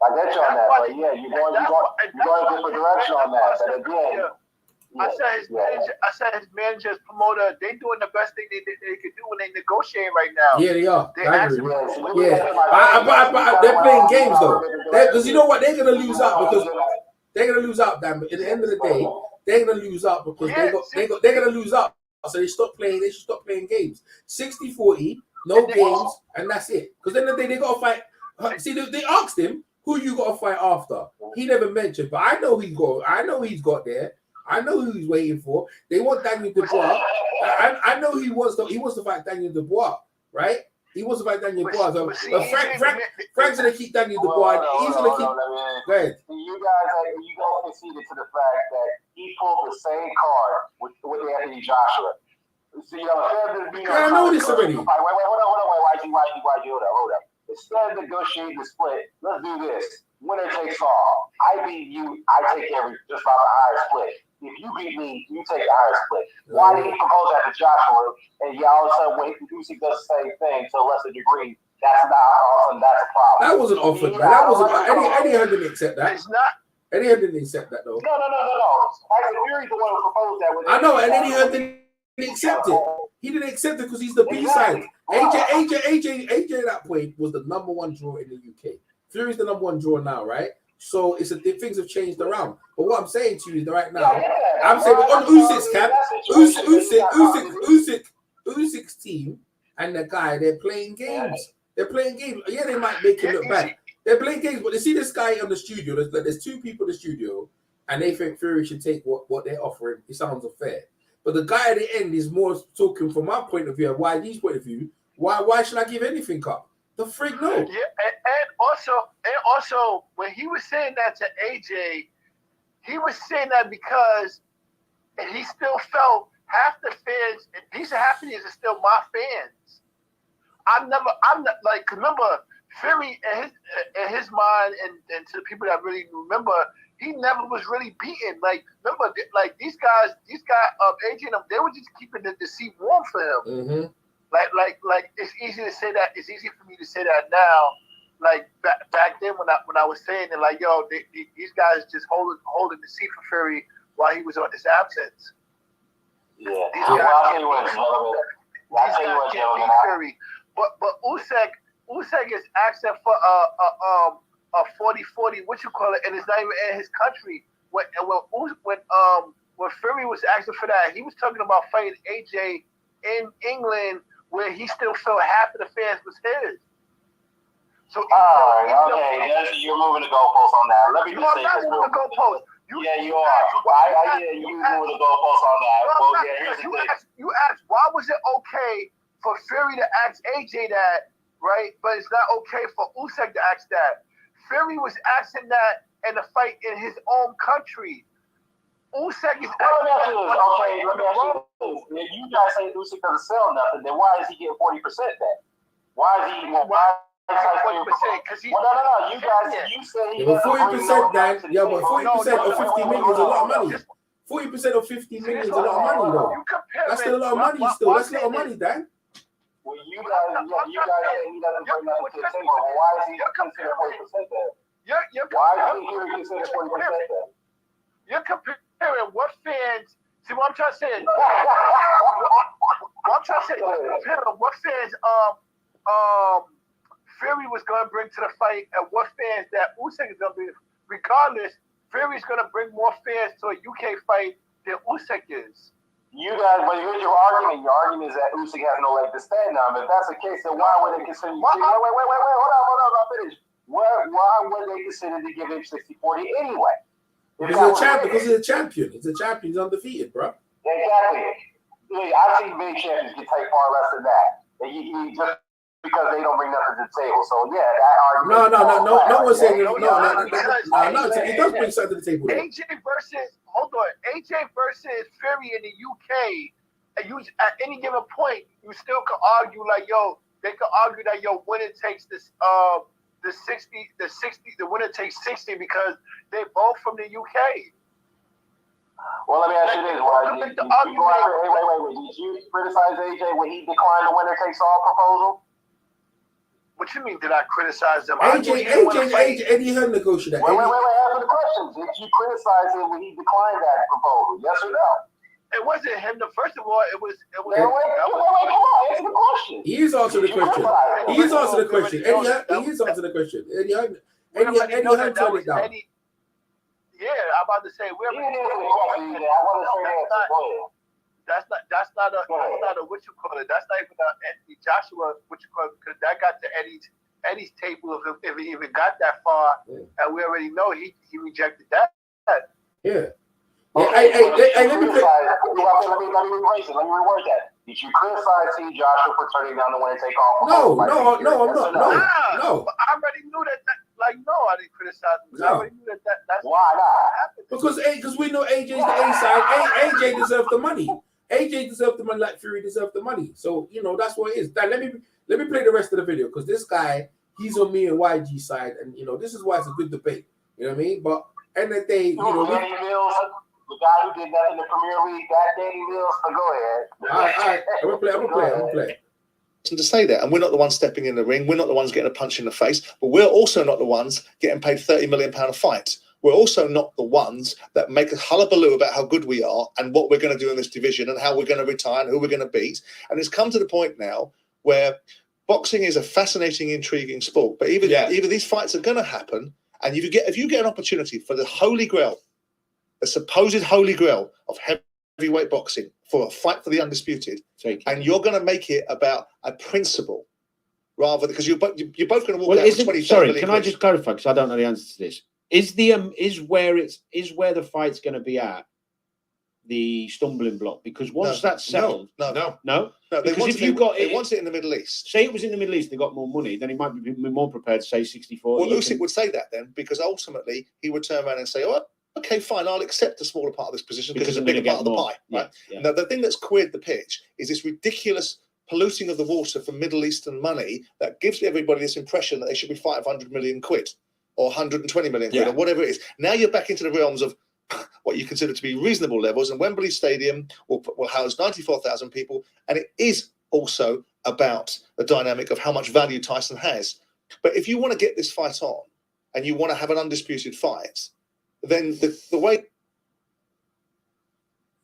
B: I get you on that, but yeah, you're going a different direction on that. But again,
C: I said his manager's promoter, they doing the best thing they could do when they negotiate right now.
D: Yeah, they are.
C: They
D: I
C: asked
D: agree.
C: him,
D: Yeah, but they're playing games though. Because you know what, they're gonna lose out because they're gonna lose out. Dan, but at the end of the day, they're gonna lose out because they're gonna lose out. So they stop playing. They should stop playing games. 60-40, no games, and that's it. Because then they gotta fight. See, they asked him who you gotta fight after. He never mentioned, but I know he's got there. I know who he's waiting for. They want Daniel Dubois. I know he wants to fight Daniel Dubois, right? He wants to fight Daniel Dubois. But Frank's gonna keep Daniel Dubois. He's gonna keep. Go ahead.
B: You guys conceded to the fact that he pulled the same card with Anthony Joshua. So,
D: I know this already.
B: Wait, hold up. Instead of negotiating the split, let's do this. Winner takes all. I beat you, I take just about the higher split. If you beat me, you take the higher split. Why did he propose that to Joshua? And all of a sudden, when Usyk does the same thing to a lesser degree, that's not awesome. That's a problem.
D: That wasn't offered, man. That wasn't. Eddie Hearn didn't accept that.
C: It's not.
D: Eddie Hearn didn't accept that though.
B: No. Tyson Fury's the one who proposed that.
D: I know, and Eddie Hearn didn't accept it. He didn't accept it because he's the B side. AJ at that point was the number one draw in the UK. Fury's the number one draw now, right? So things have changed around. But what I'm saying to you is that right now, I'm saying on Usyk's camp, Usyk's team and the guy, they're playing games. They're playing games. Yeah, they might make him look bad. They're playing games, but they see this guy on the studio. There's two people in the studio, and they think Fury should take what they're offering. It sounds unfair. But the guy at the end is more talking from my point of view, YG's point of view. Why should I give anything up? The frig no.
C: Yeah, and also when he was saying that to AJ, he was saying that because he still felt half the fans, and these half of these are still my fans. I'm not like, remember Fury in his mind, and to the people that really remember, he never was really beaten. Like, remember, like these guys, AJ and them, they were just keeping the seat warm for him.
D: Mm-hmm.
C: Like it's easy to say that. It's easy for me to say that now. Like back then when I was saying it, like, yo, these guys just holding the seat for Fury while he was on his absence.
B: Yeah.
C: These guys can't beat Fury. But Usyk is asking for a 40-40, what you call it, and it's not even in his country. When Fury was asking for that, he was talking about fighting AJ in England, where he still felt half of the fans was his. So
B: you're moving the goalposts on that. Let me just say this.
C: Moving the goalposts.
B: You are. You moving the goalposts on that.
C: You asked why was it okay for Fury to ask AJ that, right? But it's not okay for Usyk to ask that. Fury was asking that in a fight in his own country. Usyk is
B: let me ask you this. If you guys say Usyk doesn't sell nothing, then why is he getting 40% then? Why is he? Why?
C: 40%? Because he.
B: No. You guys, you say he.
D: But 40%, Dan. Yeah, but 40% of 50 million is a lot of money. 40% of 50 million is a lot of money, though. That's still a lot of money. Still, that's a lot of money, Dan.
B: Well, you guys say he doesn't bring nothing to the table. But why is he considered 40% then? Why is he here considered 40% then?
C: You're comparing what fans. See what I'm trying to say? What fans Fury was going to bring to the fight, and what fans that Usyk is going to be. Regardless, Fury's going to bring more fans to a UK fight than Usyk is.
B: You guys, but here's your argument. Your argument is that Usyk has no leg to stand on. If that's the case, then why would they consider? Wait, hold on, I'll finish. Why would they consider to give him 60-40 anyway?
D: Because he's a champion. He's a champion. He's undefeated, bro.
B: Exactly. I've seen big champions get paid far less than that. He just because they don't bring nothing to the table. So yeah, that argument.
D: No one's saying no. He does bring something to the table.
C: AJ versus Fury in the UK, and you at any given point, you still could argue like, yo, they could argue that winner takes this the 60, the winner takes 60 because they're both from the UK.
B: Well, let me ask you this: wait, did you criticize AJ when he declined the winner takes all proposal?
C: What you mean? Did I criticize them?
D: Eddie Hearn negotiated that.
B: Wait. Answer the question. Did you criticize him when he declined that proposal? Yes or no?
C: It wasn't him. First of all, it was.
B: Wait, come on. Answer the question.
D: He is answering the question. He is answering the question. Eddie Hearn turned it down.
C: Yeah, I'm about to say
B: I want to say
C: that's not a what you call it. That's not even Anthony Joshua what you call it, because that got to Eddie's table if he even got that far, and we already know he rejected that.
D: Yeah.
B: Okay, let me rephrase it. Let me reword that. Did you criticize T. Joshua for turning down the winner take all?
D: No, I'm not. No.
C: I already knew that. No, I didn't criticize him.
D: No.
C: I already knew that's
B: why not?
D: Because we know AJ's the A side. AJ deserved the money. AJ deserved the money like Fury deserved the money. So that's what it is. Now, let me play the rest of the video because this guy, he's on me and YG side, and this is why it's a good debate. You know what I mean? But end of the day,
B: Danny Mills, the guy who did that in the Premier League, that Danny Mills. So go ahead.
D: All right. I'm gonna play.
G: To say that, and we're not the ones stepping in the ring, we're not the ones getting a punch in the face, but we're also not the ones getting paid £30 million a fight. We're also not the ones that make a hullabaloo about how good we are and what we're going to do in this division and how we're going to retire and who we're going to beat. And it's come to the point now where boxing is a fascinating, intriguing sport, but either these fights are going to happen, and if you get an opportunity for the holy grail, the supposed holy grail of heavyweight boxing, for a fight for the undisputed, and you're going to make it about a principle rather because you're both going to walk out with 20.
H: Sorry, can I just clarify because I don't know the answer to this? Is where the fight's going to be at the stumbling block? Because once that's settled,
G: no.
H: Because if you got it,
G: they want it in the Middle East.
H: Say it was in the Middle East, they got more money, then he might be more prepared to say 64.
G: Well, Usyk would say that then, because ultimately he would turn around and say, "Oh, okay, fine, I'll accept a smaller part of this position because it's a bigger part of the pie." Right?
H: Yeah.
G: Now, the thing that's queered the pitch is this ridiculous polluting of the water for Middle Eastern money that gives everybody this impression that they should be 500 million quid or 120 million quid or whatever it is. Now you're back into the realms of what you consider to be reasonable levels, and Wembley Stadium will house 94,000 people, and it is also about the dynamic of how much value Tyson has. But if you want to get this fight on and you want to have an undisputed fight, then the way...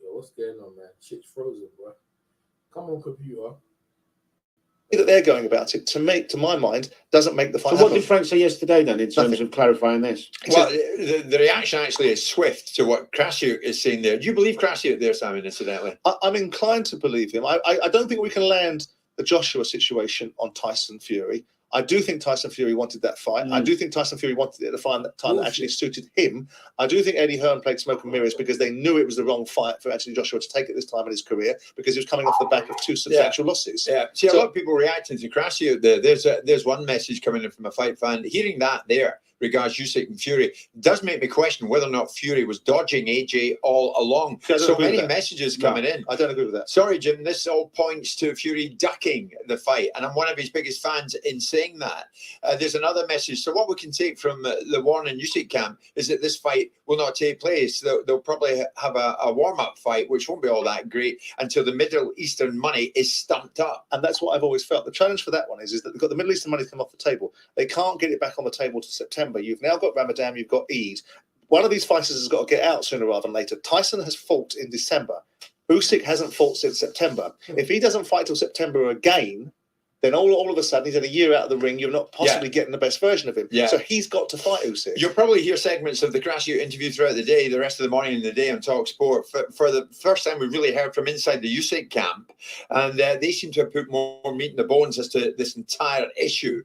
D: Yo, what's going on, man? Shit's frozen, bro. Come on, computer.
G: that they're going about it, to my mind, doesn't make the fight.
H: So what did Frank say yesterday then in terms of clarifying this?
E: Well, the reaction actually is swift to what Krassyuk is saying there. Do you believe Krassyuk there, Simon, incidentally?
G: I'm inclined to believe him. I don't think we can land the Joshua situation on Tyson Fury. I do think Tyson Fury wanted that fight. I do think Tyson Fury wanted it at the time that actually suited him. I do think Eddie Hearn played smoke and mirrors because they knew it was the wrong fight for Anthony Joshua to take at this time in his career because he was coming off the back of two substantial losses.
E: Yeah, see, a lot of people reacting to Krassyuk there. There's one message coming in from a fight fan. Hearing that there regards Usyk and Fury does make me question whether or not Fury was dodging AJ all along. So many messages coming in.
G: I don't agree with that.
E: Sorry, Jim, this all points to Fury ducking the fight, and I'm one of his biggest fans in saying that. There's another message. So what we can take from the Warren and Usyk camp is that this fight will not take place. They'll probably have a warm-up fight, which won't be all that great until the Middle Eastern money is stumped up.
G: And that's what I've always felt. The challenge for that one is that they've got the Middle Eastern money come off the table. They can't get it back on the table to September. You've now got Ramadan, you've got Eid. One of these fighters has got to get out sooner rather than later. Tyson has fought in December. Usyk hasn't fought since September. If he doesn't fight till September again, then all of a sudden he's had a year out of the ring. You're not possibly getting the best version of him. Yeah. So he's got to fight Usyk.
E: You'll probably hear segments of the Krassyuk interview throughout the day, the rest of the morning and the day on talkSPORT. For the first time, we've really heard from inside the Usyk camp, and they seem to have put more meat in the bones as to this entire issue.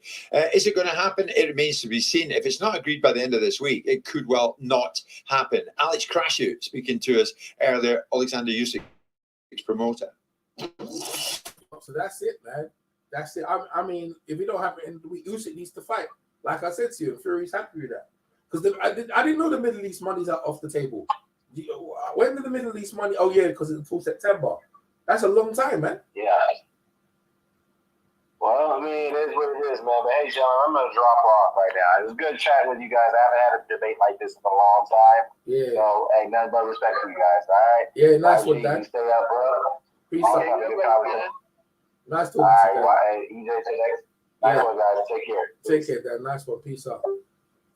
E: Is it going to happen? It remains to be seen. If it's not agreed by the end of this week, it could well not happen. Alex Krassyuk speaking to us earlier, Oleksandr Usyk's promoter.
D: So that's it, man. That's it. I mean, if it don't happen in the week, Usyk needs to fight. Like I said to you, Fury's happy with that. Because I didn't know the Middle East money's off the table. When did the Middle East money? Oh, yeah, because it's until September. That's a long time, man.
B: Yeah. Well, I mean, it is what it is, man. But hey, John, I'm going to drop off right now. It was good chatting with you guys. I haven't had a debate like this in a long time.
D: Yeah.
B: So, hey, nothing but respect for you guys, all right?
D: Yeah, nice one, Dan.
B: Stay up, bro.
D: Peace out. Nice talking to you.
B: All right, EJ, till next. Nice one, guys. Take care.
D: Take care, Dan. Nice one. Peace out.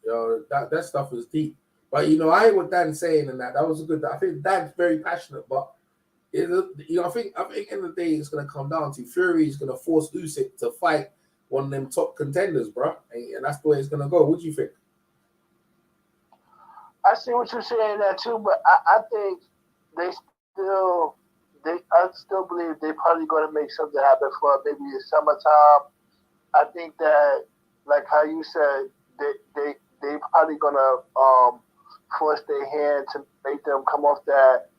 D: Yo, that stuff was deep. But you know, I hear what Dan's saying, and that was good. I think Dan's very passionate, but I think at the end of the day, it's gonna come down to Fury is gonna force Usyk to fight one of them top contenders, bro, and that's the way it's gonna go. What do you think?
C: I see what you're saying that too, but I think I still believe they probably gonna make something happen for maybe the summertime. I think that, like how you said, they probably gonna force their hand to make them come off that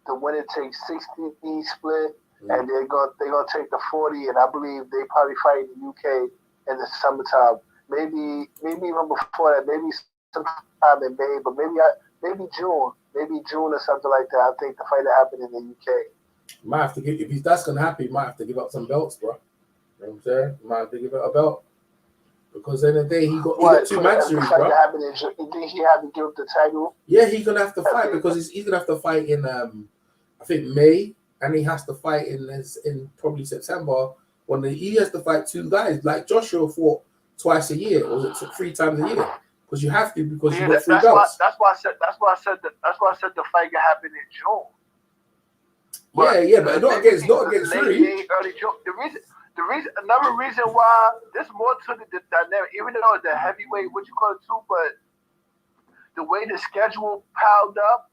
C: the winner takes 60 split, and they're gonna take the 40, and I believe they probably fight in the UK in the summertime. Maybe even before that, maybe sometime in May, but maybe June or something like that. I think the fight will happen in the UK.
D: Might have to give, if that's gonna happen, you might have to give up some belts, bro. You know what I'm saying? You might have to give up a belt. Because in the day he got 2 match series, bro.
C: You think he had to give up the title?
D: Yeah, he's gonna have to fight because he's gonna have to fight in I think May, and he has to fight in probably September when he has to fight 2 guys. Like Joshua fought twice a year, or was it 3 times a year? Because you have to, because you got 3 belts.
C: That's why I said the fight can happen in June.
D: But but not against Fury.
C: Early June. Another reason why there's more to the dynamic, even though the heavyweight, what you call it too, but the way the schedule piled up,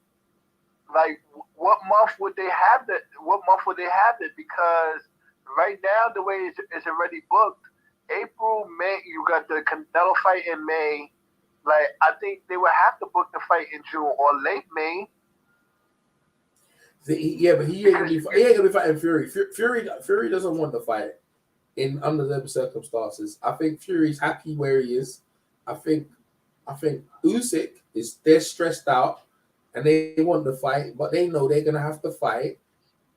C: like what month would they have it? Because right now the way it's already booked, April, May, you got the Canelo fight in May. Like I think they would have to book the fight in June or late May.
D: But he ain't gonna be fighting Fury. Fury doesn't want to fight under them circumstances. I think Fury's happy where he is. I think Usyk they're stressed out and they want to fight, but they know they're gonna have to fight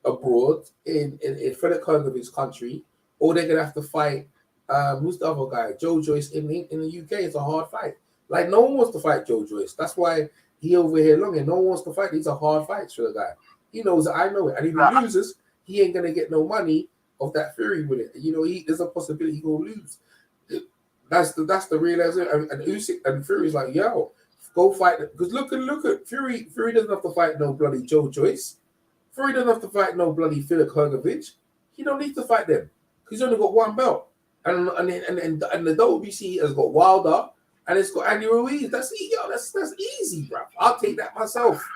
D: abroad in Philip Kovalovic's country, or they're gonna have to fight who's the other guy? Joe Joyce in the UK. It's a hard fight. Like no one wants to fight Joe Joyce. That's why he over here longing. No one wants to fight. These are hard fights for the guy. He knows that I know it, and if he loses, he ain't gonna get no money of that Fury with it. You know, there's a possibility he gonna lose. That's the realization. And Usyk and Fury's like, yo, go fight. Because look at Fury. Fury doesn't have to fight no bloody Joe Joyce. Fury doesn't have to fight no bloody Philip Kovalovich. He don't need to fight them because he's only got 1 belt. And the WBC has got Wilder and it's got Andy Ruiz. That's easy, bro. I'll take that myself.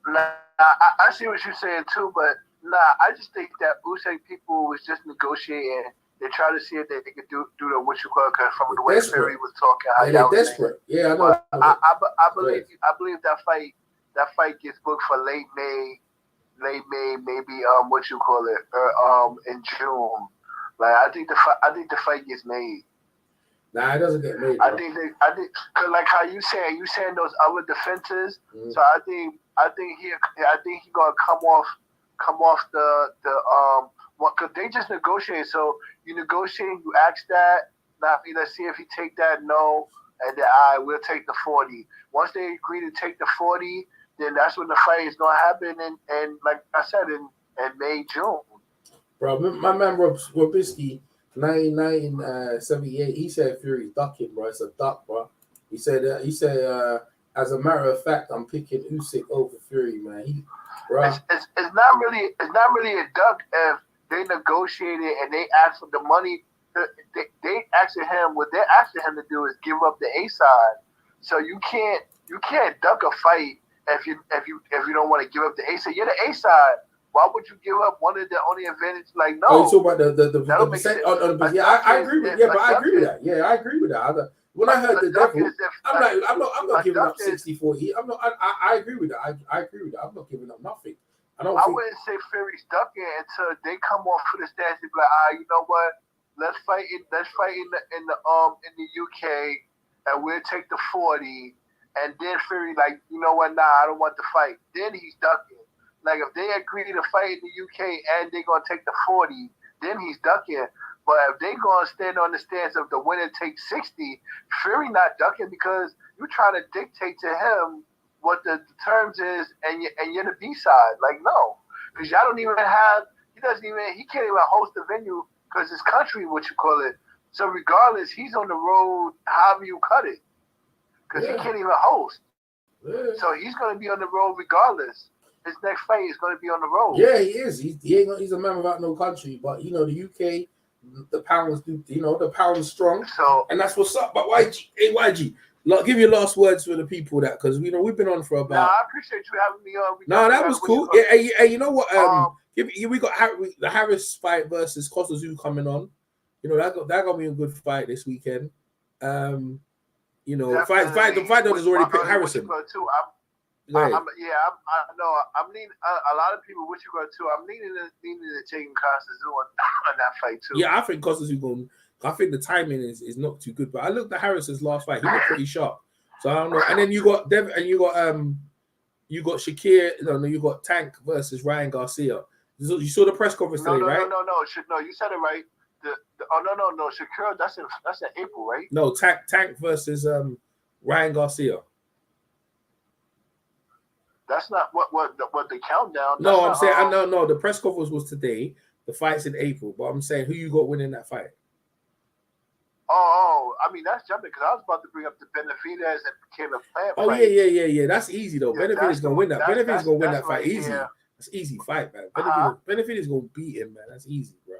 C: I see what you're saying too, but I just think that Usyk people was just negotiating. They try to see if they could do the what you call it, from the way Fury was talking.
D: They're desperate. Yeah, I know.
C: I believe that fight gets booked for late May, maybe what you call it, in June. Like I think the fight gets made.
D: Nah, it doesn't get made.
C: I think cause like how you saying those other defenses. So I think he gonna come off the because they just negotiate. So you negotiate, you ask that. Now let's see if he take that. No, and then we'll take the 40. Once they agree to take the 40, then that's when the fight is gonna happen. And like I said, in May, June. Bro,
D: my man Robisky, 1978, he said Fury's ducking, bro. It's a duck, bro. He said as a matter of fact, I'm picking Usyk over Fury, man.
C: It's not really a duck if they negotiated and they asked for the money. They asking him, what they're asking him to do is give up the A side. So you can't duck a fight if you don't want to give up the A side. You're the A side. Why would you give up one of the only advantage? Like no.
D: Oh, you talk about the percent. I agree with. Yeah, but I agree with that. Yeah, I agree with that. When I heard the devil, I'm not giving up 60-40. I agree with that. I agree with that. I'm not giving up nothing.
C: I wouldn't say Fury's ducking until they come off for the stance and be like, you know what? Let's fight in the UK, and we'll take the 40. And then Fury like, you know what? Nah, I don't want the fight. Then he's ducking. Like if they agree to fight in the UK and they're gonna take the 40, then he's ducking. But if they gonna stand on the stance of the winner takes 60, Fury not ducking because you're trying to dictate to him what the terms is, and you're the B side. Like no, because y'all don't even have. He can't even host the venue because it's country, what you call it. So regardless, he's on the road however you cut it, because he can't even host.
D: Yeah.
C: So he's going to be on the road regardless. His next fight is going to be on the road.
D: Yeah, he is. He's a man without no country. But, you know, the UK, the pound's, you know, the pound's strong.
C: So,
D: and that's what's up. But YG, hey, YG, give your last words for the people that, because, you know, we've been on for about.
C: Nah, I appreciate you having me on.
D: No, that was cool. Yeah, hey, you know what? We got the Harris fight versus Kostya coming on. You know, that got me a good fight this weekend. You know, the fight has already picked Harrison.
C: I know. I'm leaning. A lot of people, what you going to? I'm leaning to taking Kostya on that fight too.
D: Yeah, I think Kostya going. I think the timing is not too good. But I looked at Harrison's last fight. He looked pretty sharp. So I don't know. And then you got Dev, and you got Shakir. No, you got Tank versus Ryan Garcia. You saw the press conference today, right?
C: No, you said it right. No. Shakir, that's in April, right?
D: No, Tank versus Ryan Garcia.
C: That's not what the countdown.
D: No, I'm saying no. The press conference was today. The fight's in April, but I'm saying who you got winning that fight?
C: Oh, I mean that's jumping because I was about to bring up the Benavidez and Caleb Plant.
D: Oh
C: fight.
D: yeah. That's easy though.
C: Yeah,
D: Benavidez gonna win that. Benavidez gonna win that fight
C: right,
D: easy.
C: Yeah.
D: That's easy fight, man. Benavidez gonna beat him, man. That's easy, bro.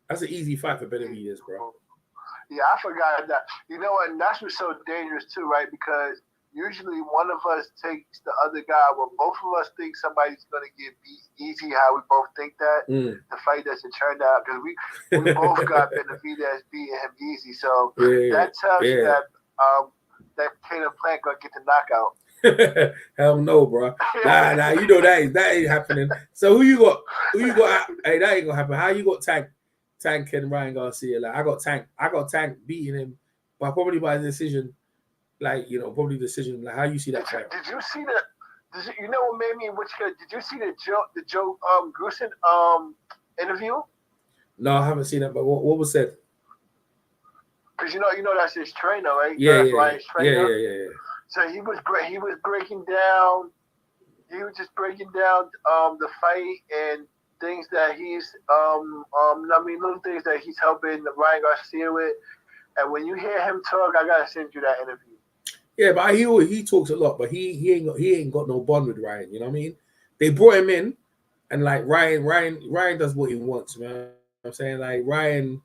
D: That's an easy fight for Benavidez, bro.
C: Yeah, I forgot that. You know what? And that's what's so dangerous too, right? Because usually one of us takes the other guy. Well, both of us think somebody's gonna get beat easy. How we both think that the fight doesn't turn out because we both got Benavidez beating him easy. So that tells you that Caleb Plant gonna get the knockout.
D: Hell no, bro. Nah. You know that ain't happening. So who you got? Hey, that ain't gonna happen. How you got Tank and Ryan Garcia? Like I got Tank beating him, but probably by decision. Like, you know, probably decision. Like, how you see that fight?
C: Did you see the? You know what made me? Did you see the Joe Grusin interview?
D: No, I haven't seen it. But what was said?
C: Because you know that's his trainer, right?
D: Yeah.
C: So he was breaking down. He was just breaking down the fight and things that he's little things that he's helping Ryan Garcia with. And when you hear him talk, I gotta send you that interview.
D: Yeah, but he talks a lot, but he ain't got no bond with Ryan. You know what I mean? They brought him in, and like Ryan does what he wants, man. You know what I'm saying, like Ryan,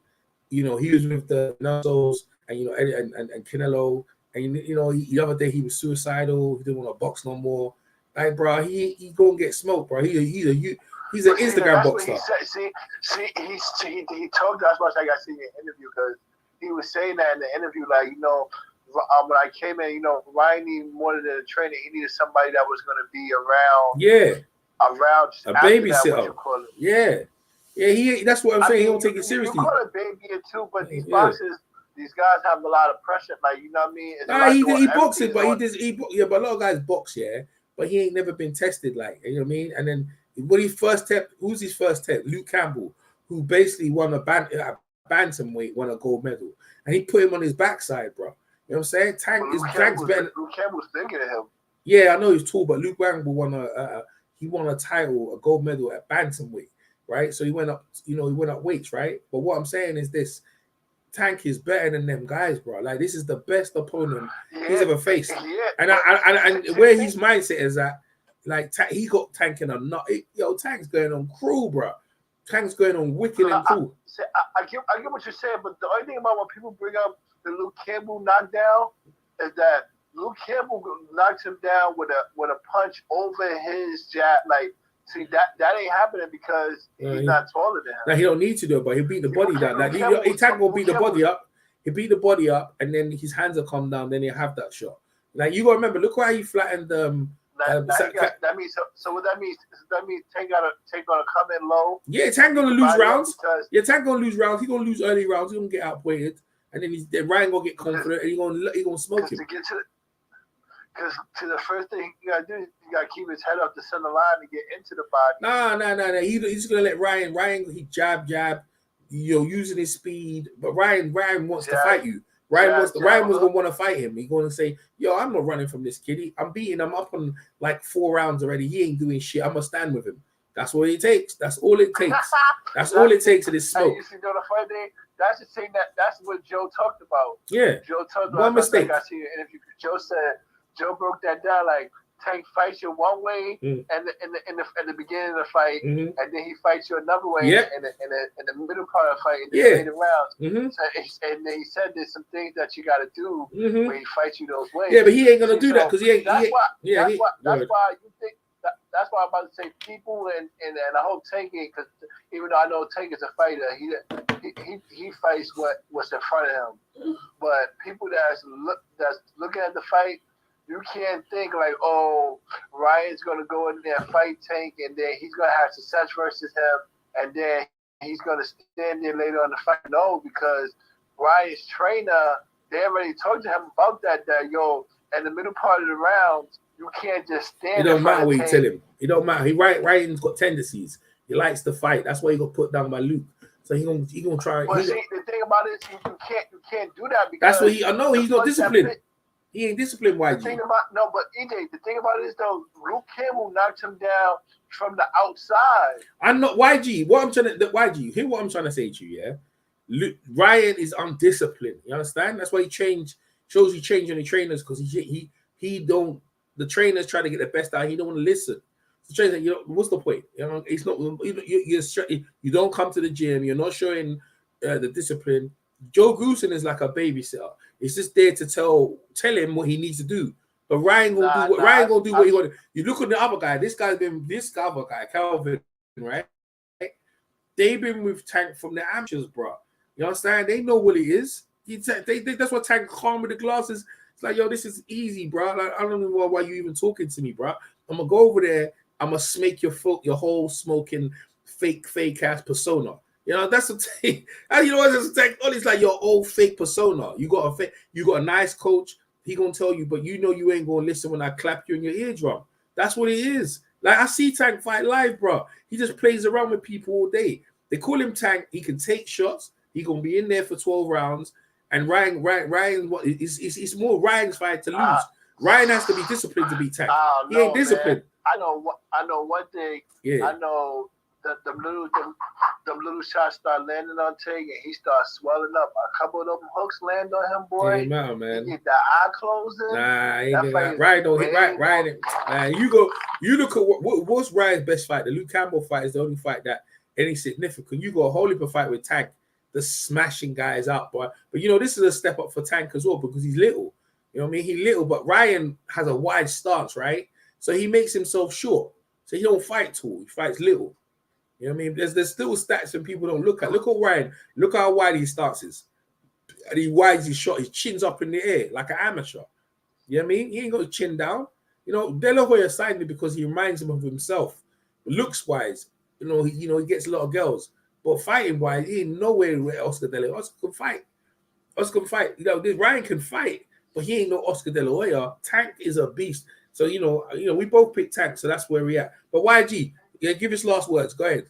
D: you know, he was with the Nussos and you know and Canelo, and you know the other day he was suicidal. He didn't want to box no more. Like, bro, he gonna get smoked, bro. He's an Instagram boxer.
C: He talked. That's why I got to see the interview because he was saying that in the interview, like, you know. When I came in, you know, Ryan needed more than a trainer. He needed somebody that was going to be around.
D: Yeah.
C: Around
D: a babysitter. Yeah. That's what I'm saying. He don't take it seriously.
C: You call it baby too, but these boxers, these guys have a lot of pressure. Like, you know what I mean?
D: He boxes, but but a lot of guys box, but he ain't never been tested, like, you know what I mean? And then when who's his first test? Luke Campbell, who basically won a bantamweight, won a gold medal, and he put him on his backside, bro. You know what I'm saying? Tank's better.
C: Luke Campbell's thinking of him.
D: Yeah, I know he's tall, but Luke Campbell won a title, a gold medal at bantamweight, right? So he went up weights, right? But what I'm saying is this: Tank is better than them guys, bro. Like, this is the best opponent he's ever faced.
C: Yeah.
D: And where his mindset is at, like, he got Tank in a nut. Tank's going on cruel, bro. Tank's going on wicked and cool.
C: I get what you're saying, but the only thing about when people bring up the Luke Campbell knockdown is that Luke Campbell knocks him down with a punch over his jab. Like, see, that ain't happening because he's not taller than him.
D: Now, he don't need to do it, but he beat the body down. Like, Tank will beat the body up. He beat the body up, and then his hands will come down. Then he'll have that shot. Like, you got to remember, look how he flattened.
C: That means so. What that means? That means Tank gonna come in low.
D: Yeah, Tank gonna lose rounds. Tank gonna lose rounds. He gonna lose early rounds. He gonna get outweighed. And then Ryan gonna get confident, and he gonna smoke him.
C: Because the first thing you gotta do is you gotta keep his head up the center line to get into the body.
D: No. He's gonna let Ryan. He jab, using his speed. But Ryan wants to fight you. Ryan was gonna want to fight him. He's gonna say, "Yo, I'm not running from this kid. I'm beating him up on like 4 rounds already. He ain't doing shit. I'm gonna stand with him." That's what it takes. That's all it takes. That's all it takes in this smoke.
C: You see, the funny thing, that's the thing that's what Joe talked about.
D: Yeah.
C: Joe talked about
D: One mistake.
C: I see an interview. Joe broke that down like Tank fights you one way and in the beginning of the fight, and then he fights you another way in the middle part of the fight in the later rounds. So, and then he said there's some things that you got to do when he fights you those ways.
D: Yeah, but he ain't gonna do that because he ain't.
C: That's why you think. That's why I'm about to say people and I hope Tank, because even though I know Tank is a fighter, he fights what's in front of him. But people that's looking at the fight, you can't think like, oh, Ryan's gonna go in there and fight Tank, and then he's gonna have success versus him, and then he's gonna stand there later on the fight. No, because Ryan's trainer, they already talked to him about that yo, in the middle part of the rounds, you can't just stand.
D: It don't matter what you tell him. It don't matter. Ryan's got tendencies. He likes to fight. That's why he got put down by Luke. So he gonna try.
C: But see, the thing about it is you can't do that because
D: that's what I know he's not disciplined. He ain't disciplined, YG.
C: But EJ, the thing about it is though, Luke Campbell knocked him down from the outside.
D: I'm not YG. YG, hear what I'm trying to say to you, yeah? Ryan is undisciplined. You understand? That's why shows he changed on the trainers, because he don't. The trainers try to get the best out. He don't want to listen. The trainer, what's the point? It's not. You don't come to the gym. You're not showing the discipline. Joe Grusin is like a babysitter. It's just there to tell him what he needs to do. But Ryan gonna do what he want. You look at the other guy. This other guy, Calvin, right? They've been with Tank from the amateurs, bro. You understand? They know what he is. That's what Tank calm with the glasses. It's like, yo, this is easy, bro. Like, I don't know why you even talking to me, bro. I'm gonna go over there. I'm gonna smake your whole smoking fake ass persona. That's the thing. What's the thing? It's like your old fake persona. You got a nice coach. He gonna tell you, but you ain't gonna listen when I clap you in your eardrum. That's what it is. Like, I see Tank fight live, bro. He just plays around with people all day. They call him Tank. He can take shots. He gonna be in there for 12 rounds. And Ryan, it's more Ryan's fight to lose. Ryan has to be disciplined to beat Tank. He ain't disciplined.
C: Man. I know one thing. Yeah. I know that them little shots start landing on Tank, and he starts swelling up. A couple of them hooks land on him, boy.
D: Ain't matter, man.
C: He get the eye closing.
D: Ryan don't hit Ryan. Man, you look at what's Ryan's best fight. The Luke Campbell fight is the only fight that any significant. You got a whole heap of fight with Tank, the smashing guys out, boy. But this is a step up for Tank as well, because he's little. You know what I mean? He's little, but Ryan has a wide stance, right? So he makes himself short. So he don't fight tall. He fights little. You know what I mean? There's still stats that people don't look at. Look at Ryan. Look how wide his stance is. And he wides his shot. His chin's up in the air like an amateur. You know what I mean? He ain't got his chin down. De La Hoya signed him because he reminds him of himself. Looks wise, he gets a lot of girls. But fighting wise, he ain't nowhere where Oscar De La Hoya. Oscar can fight. Ryan can fight, but he ain't no Oscar De La Hoya. Tank is a beast. So we both picked Tank, so that's where we at. But YG, give us last words. Go ahead.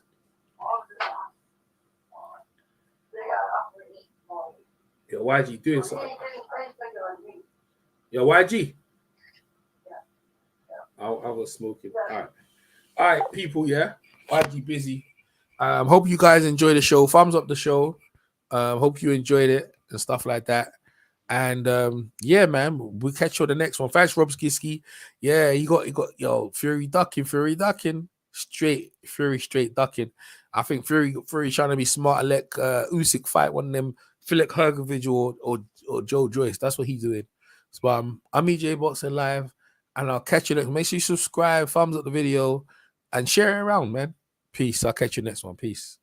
D: Yo, YG doing something. Yo, YG. I was smoking. All right, people. Yeah, YG busy. Hope you guys enjoy the show. Thumbs up the show. Hope you enjoyed it and stuff like that. And yeah, man, we'll catch you on the next one. Thanks, Rob Skiski. Yeah, he got Fury ducking. Straight ducking. I think Fury trying to be smart and let Usyk fight one of them, Philip Hergovich or Joe Joyce. That's what he's doing. So I'm EJ Boxing Live, and I'll catch you next. Make sure you subscribe, thumbs up the video, and share it around, man. Peace. I'll catch you next one. Peace.